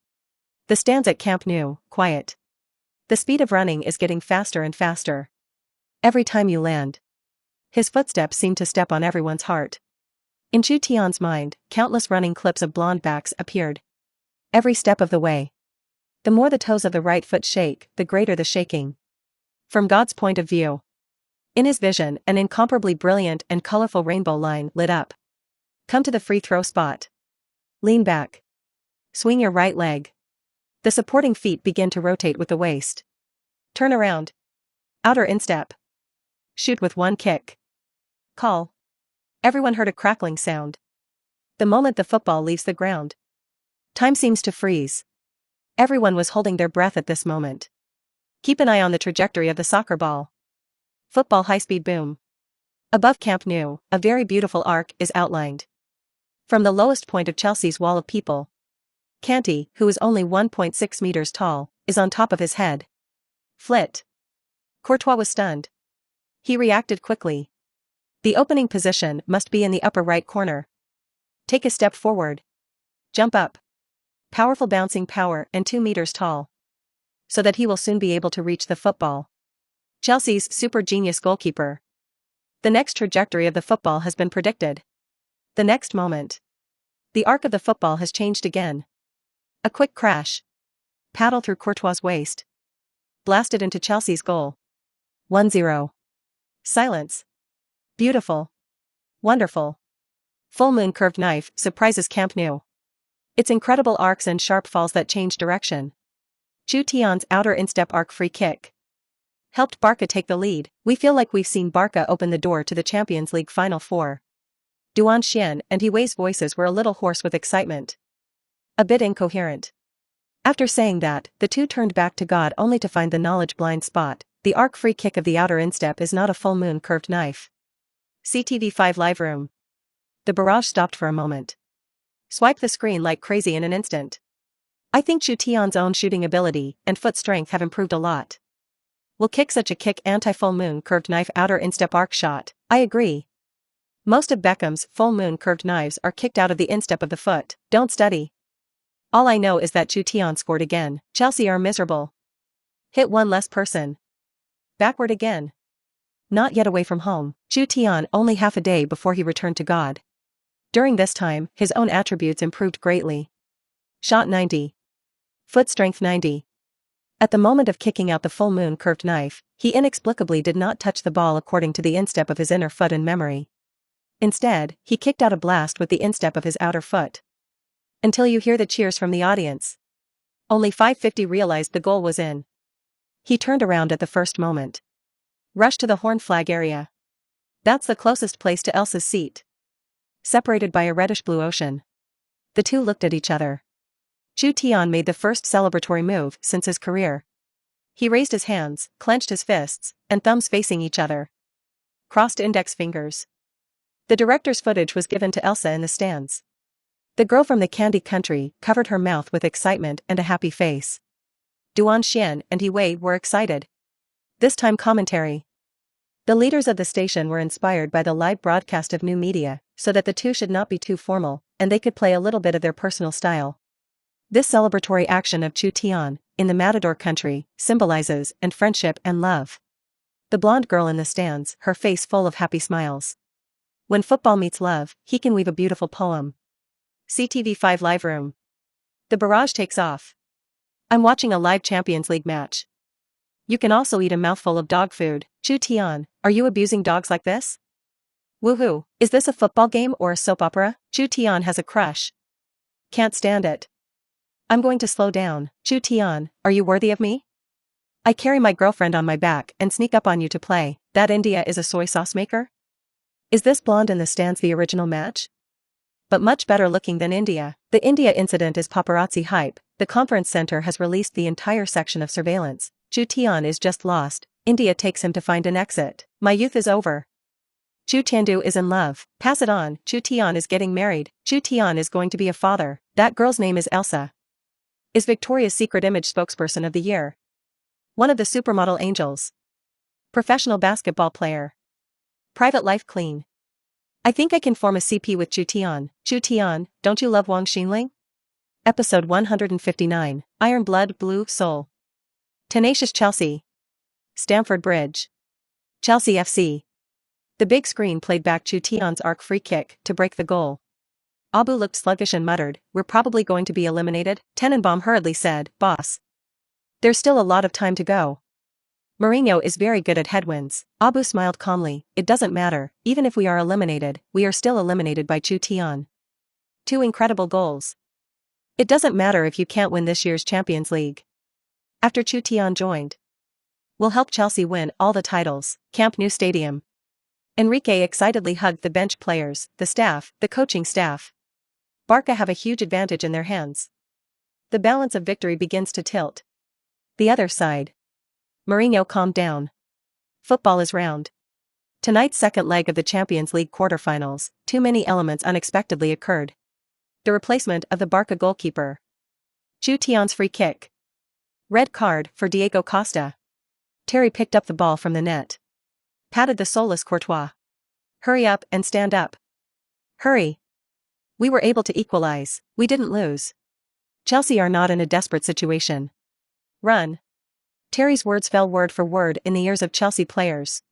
The stands at Camp Nou, quiet. The speed of running is getting faster and faster. Every time you land. His footsteps seem to step on everyone's heart. In Chutian's mind, countless running clips of blonde backs appeared. Every step of the way. The more the toes of the right foot shake, the greater the shaking. From God's point of view. In his vision, an incomparably brilliant and colorful rainbow line lit up. Come to the free throw spot. Lean back. Swing your right leg. The supporting feet begin to rotate with the waist. Turn around. Outer instep. Shoot with one kick. Call. Everyone heard a crackling sound. The moment the football leaves the ground. Time seems to freeze. Everyone was holding their breath at this moment. Keep an eye on the trajectory of the soccer ball. Football high-speed boom. Above Camp Nou, a very beautiful arc is outlined. From the lowest point of Chelsea's wall of people, Kanté, who is only 1.6 meters tall, is on top of his head. Flit. Courtois was stunned. He reacted quickly. The opening position must be in the upper right corner. Take a step forward. Jump up. Powerful bouncing power and 2 meters tall. So that he will soon be able to reach the football. Chelsea's super genius goalkeeper. The next trajectory of the football has been predicted. The next moment. The arc of the football has changed again. A quick crash. Paddle through Courtois' waist. Blasted into Chelsea's goal. 1-0. Silence. Beautiful. Wonderful. Full moon curved knife surprises Camp Nou. Its incredible arcs and sharp falls that change direction. Chutian's outer instep arc free kick. Helped Barca take the lead. We feel like we've seen Barca open the door to the Champions League Final Four. Duan Xian and Hiwei's voices were a little hoarse with excitement. A bit incoherent. After saying that, the two turned back to God only to find the knowledge blind spot. The arc free kick of the outer instep is not a full moon curved knife. CTV5 Live Room. The barrage stopped for a moment. Swiped the screen like crazy in an instant. I think Chutian's own shooting ability and foot strength have improved a lot. Will kick such a kick anti-full moon curved knife outer instep arc shot. I agree. Most of Beckham's full moon curved knives are kicked out of the instep of the foot. Don't study. All I know is that Chutian scored again. Chelsea are miserable. Hit one less person. Backward again. Not yet away from home. Chutian only half a day before he returned to God. During this time, his own attributes improved greatly. Shot 90. Foot strength 90. At the moment of kicking out the full moon curved knife, he inexplicably did not touch the ball according to the instep of his inner foot in memory. Instead, he kicked out a blast with the instep of his outer foot. Until you hear the cheers from the audience. Only 550 realized the goal was in. He turned around at the first moment. Rushed to the horn flag area. That's the closest place to Elsa's seat. Separated by a reddish-blue ocean. The two looked at each other. Chutian made the first celebratory move since his career. He raised his hands, clenched his fists, and thumbs facing each other. Crossed index fingers. The director's footage was given to Elsa in the stands. The girl from the candy country covered her mouth with excitement and a happy face. Duan Xian and He Wei were excited. This time commentary. The leaders of the station were inspired by the live broadcast of new media, so that the two should not be too formal, and they could play a little bit of their personal style. This celebratory action of Chutian, in the Matador country, symbolizes and friendship and love. The blonde girl in the stands, her face full of happy smiles. When football meets love, he can weave a beautiful poem. CTV5 Live Room. The barrage takes off. I'm watching a live Champions League match. You can also eat a mouthful of dog food. Chutian, are you abusing dogs like this? Woohoo, is this a football game or a soap opera? Chutian has a crush. Can't stand it. I'm going to slow down. Chutian, are you worthy of me? I carry my girlfriend on my back and sneak up on you to play. That India is a soy sauce maker? Is this blonde in the stands the original match? But much better looking than India. The India incident is paparazzi hype. The conference center has released the entire section of surveillance. Chutian is just lost. India takes him to find an exit. My youth is over. Chutiandu is in love. Pass it on. Chutian is getting married. Chutian is going to be a father. That girl's name is Elsa. Is Victoria's Secret Image spokesperson of the year. One of the supermodel angels. Professional basketball player. Private life clean. I think I can form a CP with Chutian. Chutian, don't you love Wang Xinling? Episode 159, Iron Blood Blue Soul. Tenacious Chelsea. Stamford Bridge. Chelsea FC. The big screen played back Chutian's arc free kick to break the goal. Abu looked sluggish and muttered, "We're probably going to be eliminated." Tenenbaum hurriedly said, "Boss. There's still a lot of time to go. Mourinho is very good at headwinds." Abu smiled calmly, "It doesn't matter, even if we are eliminated, we are still eliminated by Chutian. 2 incredible goals. It doesn't matter if you can't win this year's Champions League. After Chutian joined. We'll help Chelsea win all the titles." Camp Nou Stadium. Enrique excitedly hugged the bench players, the staff, the coaching staff. Barca have a huge advantage in their hands. The balance of victory begins to tilt. The other side. Mourinho calmed down. Football is round. Tonight's second leg of the Champions League quarterfinals, too many elements unexpectedly occurred. The replacement of the Barca goalkeeper. Chutian's free kick. Red card for Diego Costa. Terry picked up the ball from the net. Patted the soulless Courtois. Hurry up and stand up. Hurry. We were able to equalize, we didn't lose. Chelsea are not in a desperate situation. Run. Terry's words fell word for word in the ears of Chelsea players.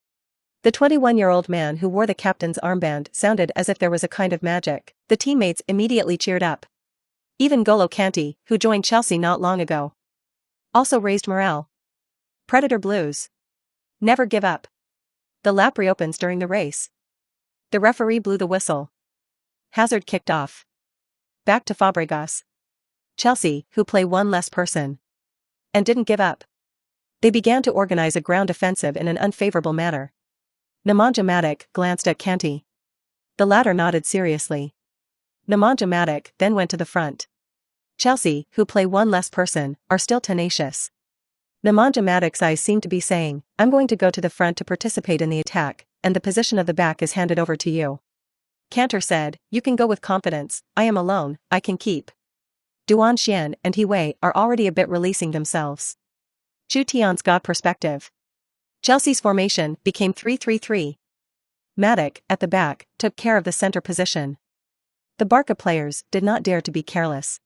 The 21-year-old man who wore the captain's armband sounded as if there was a kind of magic. The teammates immediately cheered up. Even N'Golo Kanté, who joined Chelsea not long ago, also raised morale. Predator Blues. Never give up. The lap reopens during the race. The referee blew the whistle. Hazard kicked off. Back to Fabregas. Chelsea, who play one less person. And didn't give up. They began to organize a ground offensive in an unfavorable manner. Nemanja Matic glanced at Kanté. The latter nodded seriously. Nemanja Matic then went to the front. Chelsea, who play one less person, are still tenacious. Nemanja Matic's eyes seemed to be saying, "I'm going to go to the front to participate in the attack, and the position of the back is handed over to you." Cantor said, "You can go with confidence, I am alone, I can keep." Duan Xian and He Wei are already a bit releasing themselves. Chutian's got perspective. Chelsea's formation became 3-3-3. Matic, at the back, took care of the center position. The Barca players did not dare to be careless.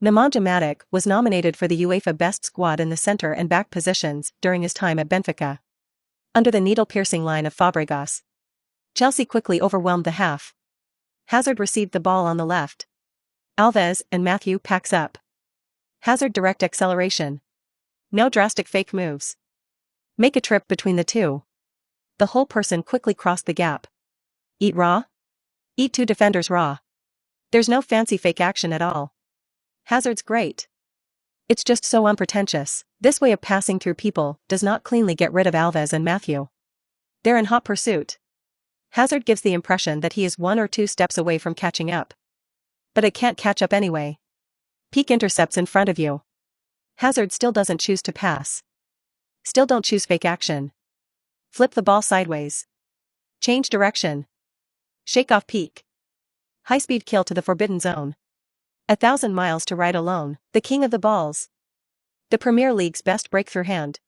Nemanja Matic was nominated for the UEFA Best Squad in the center and back positions during his time at Benfica. Under the needle-piercing line of Fabregas, Chelsea quickly overwhelmed the half. Hazard received the ball on the left. Alves and Matthew packs up. Hazard direct acceleration. No drastic fake moves. Make a trip between the two. The whole person quickly crossed the gap. Eat raw? Eat 2 defenders raw. There's no fancy fake action at all. Hazard's great. It's just so unpretentious. This way of passing through people does not cleanly get rid of Alves and Matthew. They're in hot pursuit. Hazard gives the impression that he is 1 or 2 steps away from catching up. But it can't catch up anyway. Pique intercepts in front of you. Hazard still doesn't choose to pass. Still don't choose fake action. Flip the ball sideways. Change direction. Shake off Pique. High-speed kill to the forbidden zone. 1,000 miles to ride alone, the king of the balls. The Premier League's best breakthrough hand.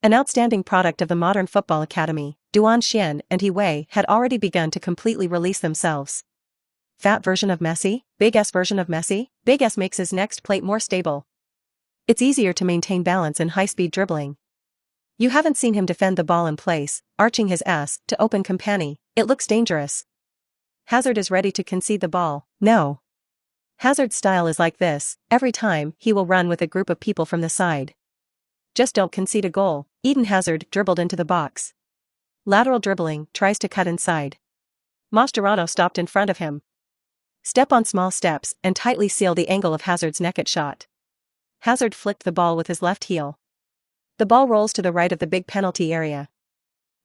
An outstanding product of the modern football academy, Chutian and Wei had already begun to completely release themselves. Fat version of Messi, Big S version of Messi, Big S makes his next plate more stable. It's easier to maintain balance in high-speed dribbling. You haven't seen him defend the ball in place, arching his ass to open company. It looks dangerous. Hazard is ready to concede the ball. No. Hazard's style is like this: every time he will run with a group of people from the side. Just don't concede a goal. Eden Hazard dribbled into the box. Lateral dribbling, tries to cut inside. Mascherano stopped in front of him. Step on small steps and tightly seal the angle of Hazard's naked shot. Hazard flicked the ball with his left heel. The ball rolls to the right of the big penalty area.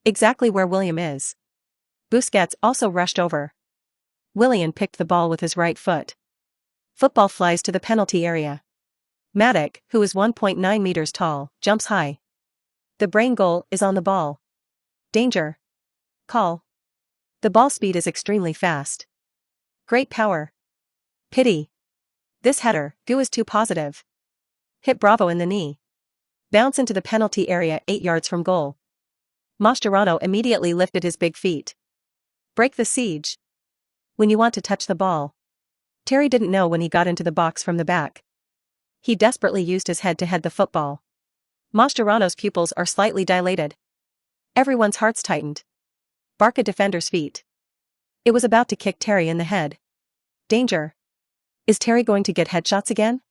Exactly where Willian is. Busquets also rushed over. Willian picked the ball with his right foot. Football flies to the penalty area. Matic, who is 1.9 meters tall, jumps high. The brain goal is on the ball. Danger. Call. The ball speed is extremely fast. Great power. Pity. This header, goo is too positive. Hit Bravo in the knee. Bounce into the penalty area 8 yards from goal. Mascherano immediately lifted his big feet. Break the siege. When you want to touch the ball. Terry didn't know when he got into the box from the back. He desperately used his head to head the football. Mascherano's pupils are slightly dilated. Everyone's hearts tightened. Barca defender's feet. It was about to kick Terry in the head. Danger. Is Terry going to get headshots again?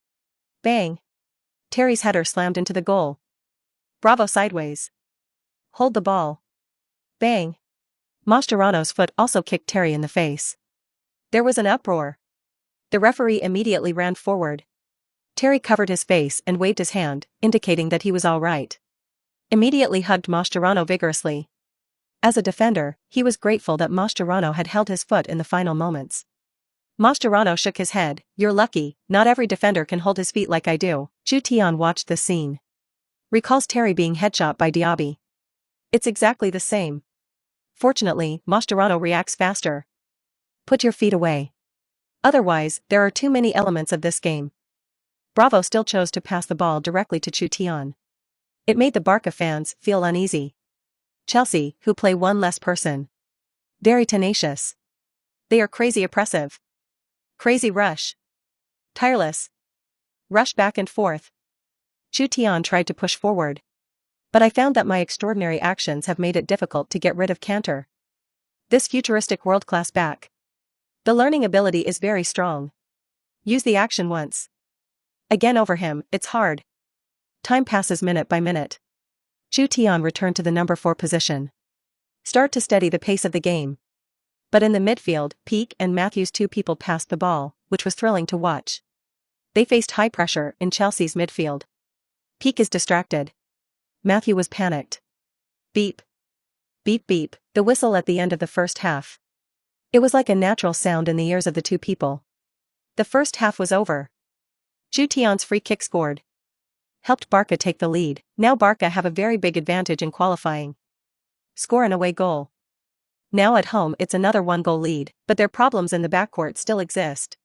Bang. Terry's header slammed into the goal. Bravo sideways. Hold the ball. Bang. Mascherano's foot also kicked Terry in the face. There was an uproar. The referee immediately ran forward. Terry covered his face and waved his hand, indicating that he was all right. Immediately hugged Mascherano vigorously. As a defender, he was grateful that Mascherano had held his foot in the final moments. Mascherano shook his head. You're lucky, not every defender can hold his feet like I do. Chutian watched the scene. Recalls Terry being headshot by Diaby. It's exactly the same. Fortunately, Mascherano reacts faster. Put your feet away. Otherwise, there are too many elements of this game. Bravo still chose to pass the ball directly to Chutian. It made the Barca fans feel uneasy. Chelsea, who play one less person. Very tenacious. They are crazy oppressive. Crazy rush. Tireless. Rush back and forth. Chutian tried to push forward. But I found that my extraordinary actions have made it difficult to get rid of Cantor. This futuristic world-class back. The learning ability is very strong. Use the action once. Again over him, it's hard. Time passes minute by minute. Chutian returned to the number 4 position. Start to steady the pace of the game. But in the midfield, Pique and Matthew's 2 people passed the ball, which was thrilling to watch. They faced high pressure in Chelsea's midfield. Pique is distracted. Matthew was panicked. Beep. Beep beep, the whistle at the end of the first half. It was like a natural sound in the ears of the 2 people. The first half was over. Chutian's free kick scored. Helped Barca take the lead. Now Barca have a very big advantage in qualifying. Score an away goal. Now at home it's another 1-goal lead, but their problems in the backcourt still exist.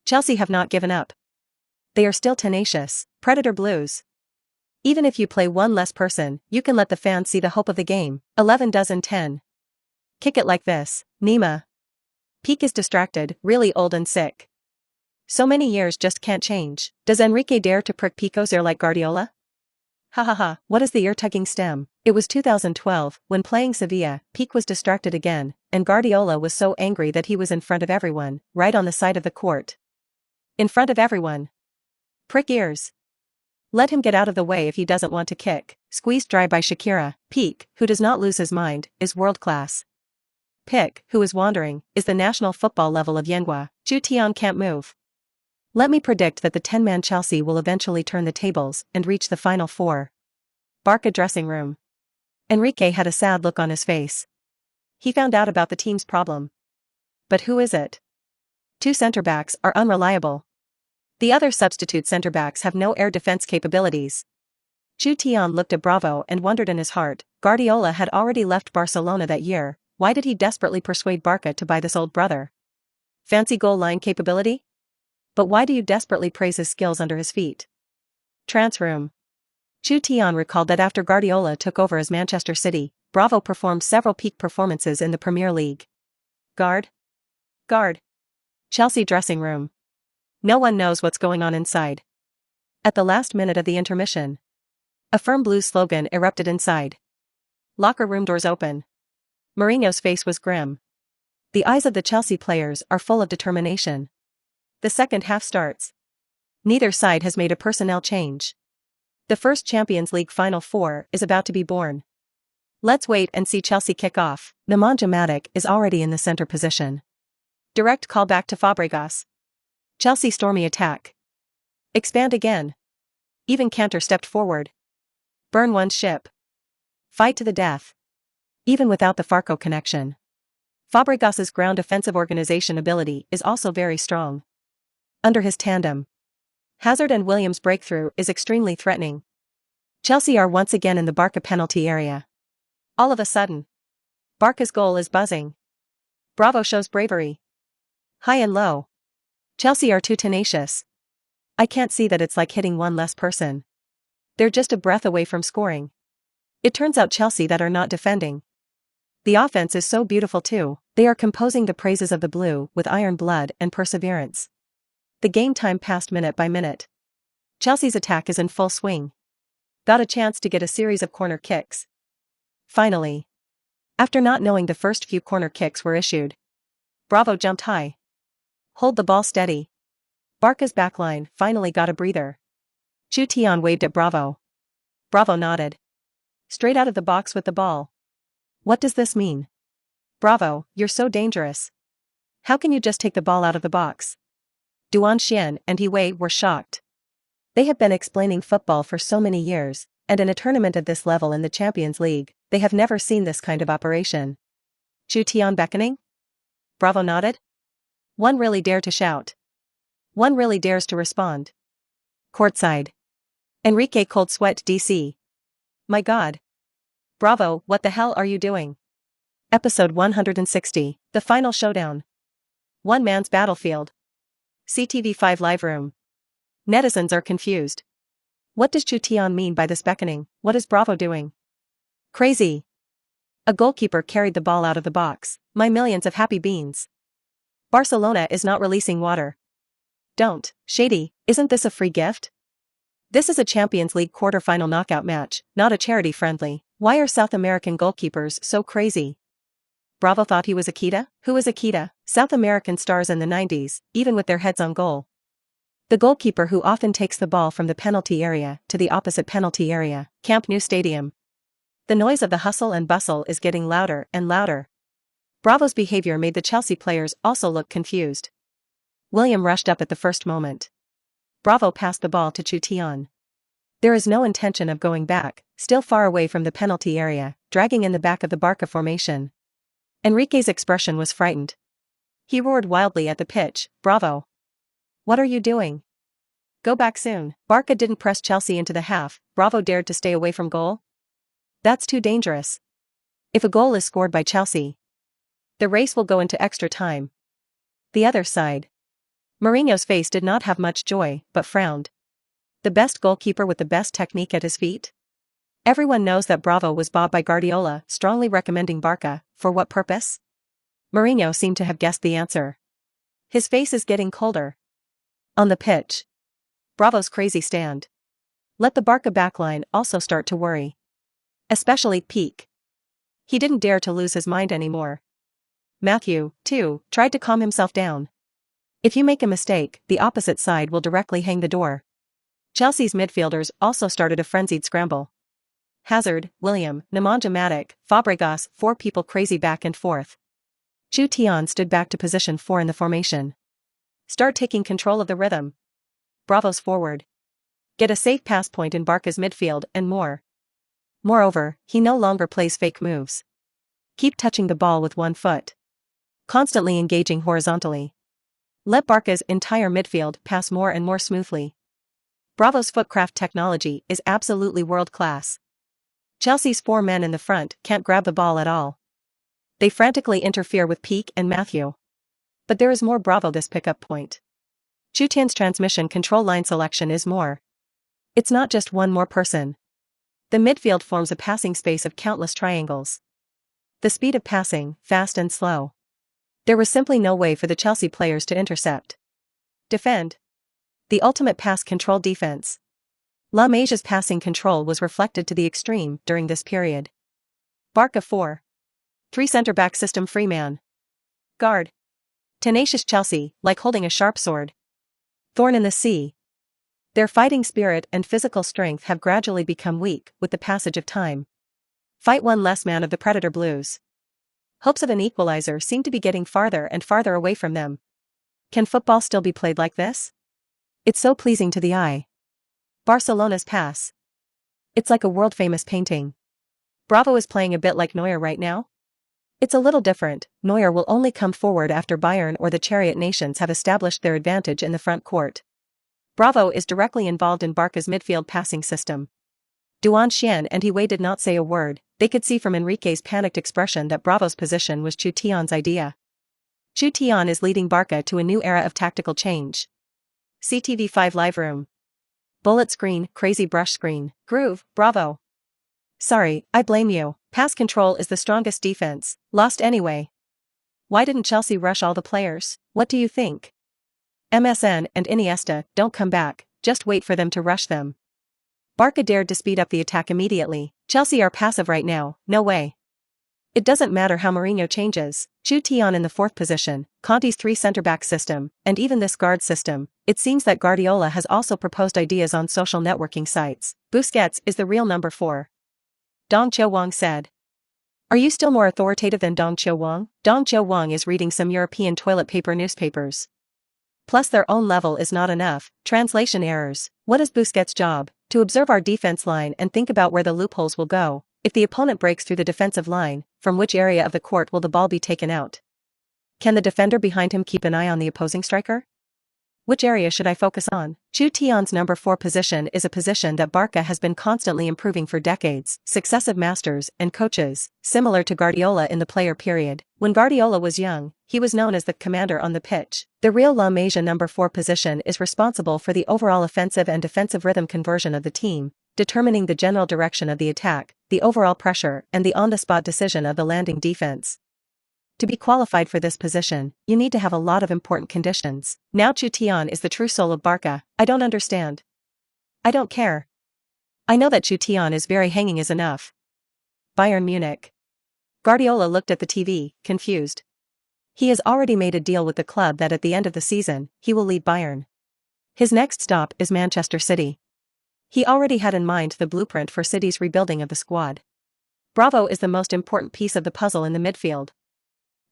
Chelsea have not given up. They are still tenacious, Predator Blues. Even if you play one less person, you can let the fans see the hope of the game. 11 dozen 10. Kick it like this, Neymar. Pique is distracted, really old and sick. So many years just can't change. Does Enrique dare to prick Pico's ear like Guardiola? Ha ha ha, what is the ear-tugging stem? It was 2012, when playing Sevilla, Pique was distracted again, and Guardiola was so angry that he was in front of everyone, right on the side of the court. In front of everyone. Prick ears. Let him get out of the way if he doesn't want to kick. Squeezed dry by Shakira. Pique, who does not lose his mind, is world-class. Pique, who is wandering, is the national football level of Yenghua. Chutian can't move. Let me predict that the 10-man Chelsea will eventually turn the tables and reach the Final Four. Barca dressing room. Enrique had a sad look on his face. He found out about the team's problem. But who is it? Two centre-backs are unreliable. The other substitute centre-backs have no air defense capabilities. Chutian looked at Bravo and wondered in his heart, Guardiola had already left Barcelona that year, why did he desperately persuade Barca to buy this old brother? Fancy goal line capability? But why do you desperately praise his skills under his feet? Trance room. Chutian recalled that after Guardiola took over as Manchester City, Bravo performed several peak performances in the Premier League. Guard. Chelsea dressing room. No one knows what's going on inside. At the last minute of the intermission, a firm blues slogan erupted inside. Locker room doors open. Mourinho's face was grim. The eyes of the Chelsea players are full of determination. The second half starts. Neither side has made a personnel change. The first Champions League Final Four is about to be born. Let's wait and see Chelsea kick off. Nemanja Matic is already in the center position. Direct call back to Fabregas. Chelsea stormy attack. Expand again. Even Cantor stepped forward. Burn one ship. Fight to the death. Even without the Farco connection, Fabregas's ground offensive organization ability is also very strong. Under his tandem, Hazard and Williams' breakthrough is extremely threatening. Chelsea are once again in the Barca penalty area. All of a sudden, Barca's goal is buzzing. Bravo shows bravery. High and low. Chelsea are too tenacious. I can't see that it's like hitting one less person. They're just a breath away from scoring. It turns out Chelsea that are not defending. The offense is so beautiful too, they are composing the praises of the blue with iron blood and perseverance. The game time passed minute by minute. Chelsea's attack is in full swing. Got a chance to get a series of corner kicks. Finally. After not knowing the first few corner kicks were issued, Bravo jumped high. Hold the ball steady. Barca's backline finally got a breather. Chutian waved at Bravo. Bravo nodded. Straight out of the box with the ball. What does this mean? Bravo, you're so dangerous. How can you just take the ball out of the box? Xavi and Wei were shocked. They have been explaining football for so many years, and in a tournament at this level in the Champions League, they have never seen this kind of operation. Chutian beckoning? Bravo nodded. One really dare to shout. One really dares to respond. Courtside. Enrique cold sweat DC. My God. Bravo, what the hell are you doing? Episode 160, The Final Showdown. One man's battlefield. CTV5 live room. Netizens are confused. What does Chutian mean by this beckoning? What is Bravo doing? Crazy. A goalkeeper carried the ball out of the box. My millions of happy beans. Barcelona is not releasing water. Don't, shady, isn't this a free gift? This is a Champions League quarter-final knockout match, not a charity friendly. Why are South American goalkeepers so crazy? Bravo thought he was Akita? Who is Akita? South American stars in the 90s, even with their heads on goal. The goalkeeper who often takes the ball from the penalty area to the opposite penalty area, Camp Nou Stadium. The noise of the hustle and bustle is getting louder and louder. Bravo's behavior made the Chelsea players also look confused. William rushed up at the first moment. Bravo passed the ball to Chutian. There is no intention of going back, still far away from the penalty area, dragging in the back of the Barca formation. Enrique's expression was frightened. He roared wildly at the pitch, Bravo. What are you doing? Go back soon. Barca didn't press Chelsea into the half, Bravo dared to stay away from goal? That's too dangerous. If a goal is scored by Chelsea, the race will go into extra time. The other side. Mourinho's face did not have much joy, but frowned. The best goalkeeper with the best technique at his feet? Everyone knows that Bravo was bought by Guardiola, strongly recommending Barca. For what purpose? Mourinho seemed to have guessed the answer. His face is getting colder. On the pitch. Bravo's crazy stand. Let the Barca backline also start to worry. Especially Peak. He didn't dare to lose his mind anymore. Matthew, too, tried to calm himself down. If you make a mistake, the opposite side will directly hang the door. Chelsea's midfielders also started a frenzied scramble. Hazard, William, Nemanja Matic, Fabregas, 4 people crazy back and forth. Chutian stood back to position 4 in the formation. Start taking control of the rhythm. Bravo's forward. Get a safe pass point in Barca's midfield and more. Moreover, he no longer plays fake moves. Keep touching the ball with one foot. Constantly engaging horizontally. Let Barca's entire midfield pass more and more smoothly. Bravo's footcraft technology is absolutely world-class. Chelsea's 4 men in the front can't grab the ball at all. They frantically interfere with Peak and Matthew. But there is more. Bravo this pickup point. Chutian's transmission control line selection is more. It's not just one more person. The midfield forms a passing space of countless triangles. The speed of passing, fast and slow. There was simply no way for the Chelsea players to intercept. Defend. The ultimate pass control defense. La Masia's passing control was reflected to the extreme during this period. Barca 4-3 center-back system. Free man. Guard. Tenacious Chelsea, like holding a sharp sword. Thorn in the sea. Their fighting spirit and physical strength have gradually become weak with the passage of time. Fight one less man of the Predator Blues. Hopes of an equalizer seem to be getting farther and farther away from them. Can football still be played like this? It's so pleasing to the eye. Barcelona's pass. It's like a world-famous painting. Bravo is playing a bit like Neuer right now. It's a little different. Neuer will only come forward after Bayern or the Chariot Nations have established their advantage in the front court. Bravo is directly involved in Barca's midfield passing system. Chutian and Hiway did not say a word. They could see from Enrique's panicked expression that Bravo's position was Chutian's idea. Chutian is leading Barca to a new era of tactical change. CTV5 Live Room. Bullet screen, crazy brush screen, groove, Bravo. Sorry, I blame you. Pass control is the strongest defense, lost anyway. Why didn't Chelsea rush all the players? What do you think? MSN and Iniesta don't come back, just wait for them to rush them. Barca dared to speed up the attack immediately. Chelsea are passive right now, no way. It doesn't matter how Mourinho changes. Chutian in the 4th position, Conte's 3 center-back system, and even this guard system. It seems that Guardiola has also proposed ideas on social networking sites. Busquets is the real number 4. Dong Chio-Wang said. Are you still more authoritative than Dong Chio-Wang? Dong Chio-Wang is reading some European toilet paper newspapers. Plus their own level is not enough. Translation errors. What is Busquets' job? To observe our defense line and think about where the loopholes will go. If the opponent breaks through the defensive line, from which area of the court will the ball be taken out? Can the defender behind him keep an eye on the opposing striker? Which area should I focus on? Chutian's number 4 position is a position that Barca has been constantly improving for decades. Successive masters and coaches, similar to Guardiola in the player period. When Guardiola was young, he was known as the commander on the pitch. The real La Masia number 4 position is responsible for the overall offensive and defensive rhythm conversion of the team, determining the general direction of the attack, the overall pressure, and the on-the-spot decision of the landing defense. To be qualified for this position, you need to have a lot of important conditions. Now Chutian is the true soul of Barca. I don't understand. I don't care. I know that Chutian is very hanging is enough. Bayern Munich. Guardiola looked at the TV, confused. He has already made a deal with the club that at the end of the season, he will lead Bayern. His next stop is Manchester City. He already had in mind the blueprint for City's rebuilding of the squad. Bravo is the most important piece of the puzzle in the midfield.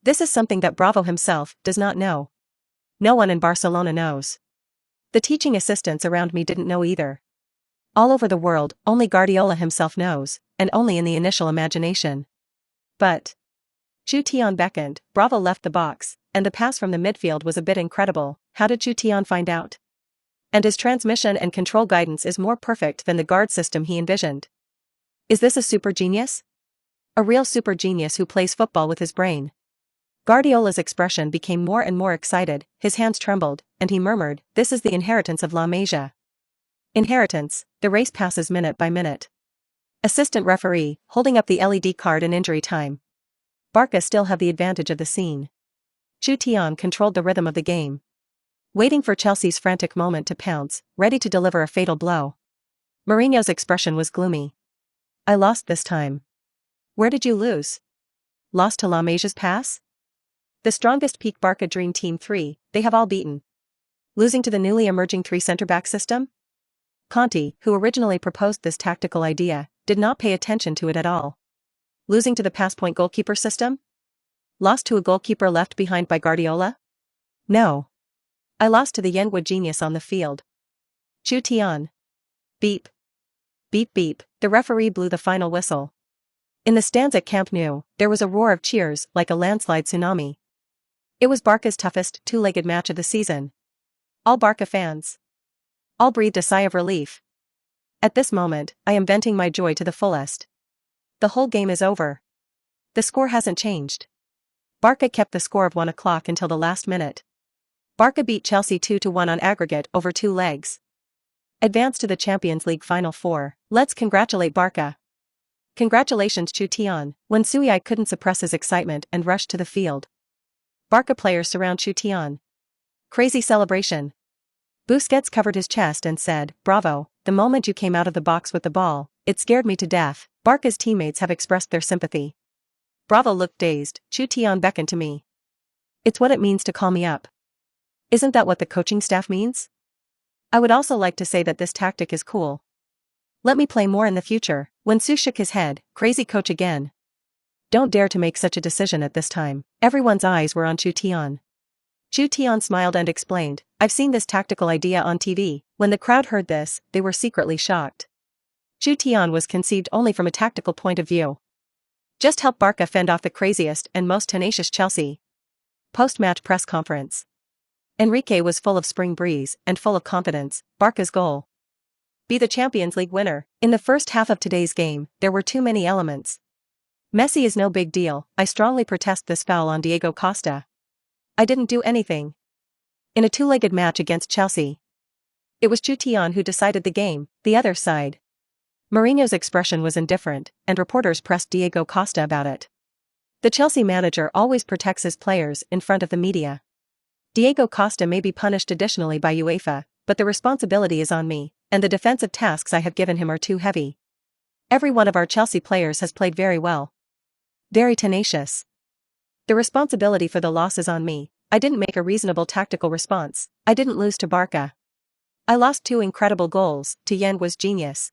This is something that Bravo himself does not know. No one in Barcelona knows. The teaching assistants around me didn't know either. All over the world, only Guardiola himself knows, and only in the initial imagination. But Chutian beckoned, Bravo left the box, and the pass from the midfield was a bit incredible. How did Chutian find out? And his transmission and control guidance is more perfect than the guard system he envisioned. Is this a super genius? A real super genius who plays football with his brain. Guardiola's expression became more and more excited, his hands trembled, and he murmured, "This is the inheritance of La Masia." Inheritance, the race passes minute by minute. Assistant referee, holding up the LED card in injury time. Barca still have the advantage of the scene. Chutian controlled the rhythm of the game. Waiting for Chelsea's frantic moment to pounce, ready to deliver a fatal blow. Mourinho's expression was gloomy. I lost this time. Where did you lose? Lost to La Masia's pass? The strongest peak Barca Dream Team 3, they have all beaten. Losing to the newly emerging 3 center-back system? Conte, who originally proposed this tactical idea, did not pay attention to it at all. Losing to the pass-point goalkeeper system? Lost to a goalkeeper left behind by Guardiola? No. I lost to the Yenwood genius on the field. Chutian. Beep. Beep beep, the referee blew the final whistle. In the stands at Camp Nou, there was a roar of cheers like a landslide tsunami. It was Barca's toughest two-legged match of the season. All Barca fans. All breathed a sigh of relief. At this moment, I am venting my joy to the fullest. The whole game is over. The score hasn't changed. Barca kept the score of 1 o'clock until the last minute. Barca beat Chelsea 2-1 on aggregate over 2 legs. Advanced to the Champions League Final Four. Let's congratulate Barca. Congratulations Chutian. When Sui couldn't suppress his excitement and rushed to the field. Barca players surround Chutian. Crazy celebration. Busquets covered his chest and said, "Bravo, the moment you came out of the box with the ball, it scared me to death." Barca's teammates have expressed their sympathy. Bravo looked dazed. Chutian beckoned to me. "It's what it means to call me up." Isn't that what the coaching staff means? I would also like to say that this tactic is cool. Let me play more in the future. When Su shook his head, crazy coach again. Don't dare to make such a decision at this time. Everyone's eyes were on Chutian. Chutian smiled and explained, "I've seen this tactical idea on TV." When the crowd heard this, they were secretly shocked. Chutian was conceived only from a tactical point of view. Just help Barca fend off the craziest and most tenacious Chelsea. Post-match press conference. Enrique was full of spring breeze and full of confidence. Barca's goal. Be the Champions League winner. In the first half of today's game, there were too many elements. Messi is no big deal. I strongly protest this foul on Diego Costa. I didn't do anything. In a two-legged match against Chelsea. It was Chutian who decided the game, the other side. Mourinho's expression was indifferent, and reporters pressed Diego Costa about it. The Chelsea manager always protects his players in front of the media. Diego Costa may be punished additionally by UEFA, but the responsibility is on me, and the defensive tasks I have given him are too heavy. Every one of our Chelsea players has played very well. Very tenacious. The responsibility for the loss is on me. I didn't make a reasonable tactical response. I didn't lose to Barca. I lost 2 incredible goals. Chutian was genius.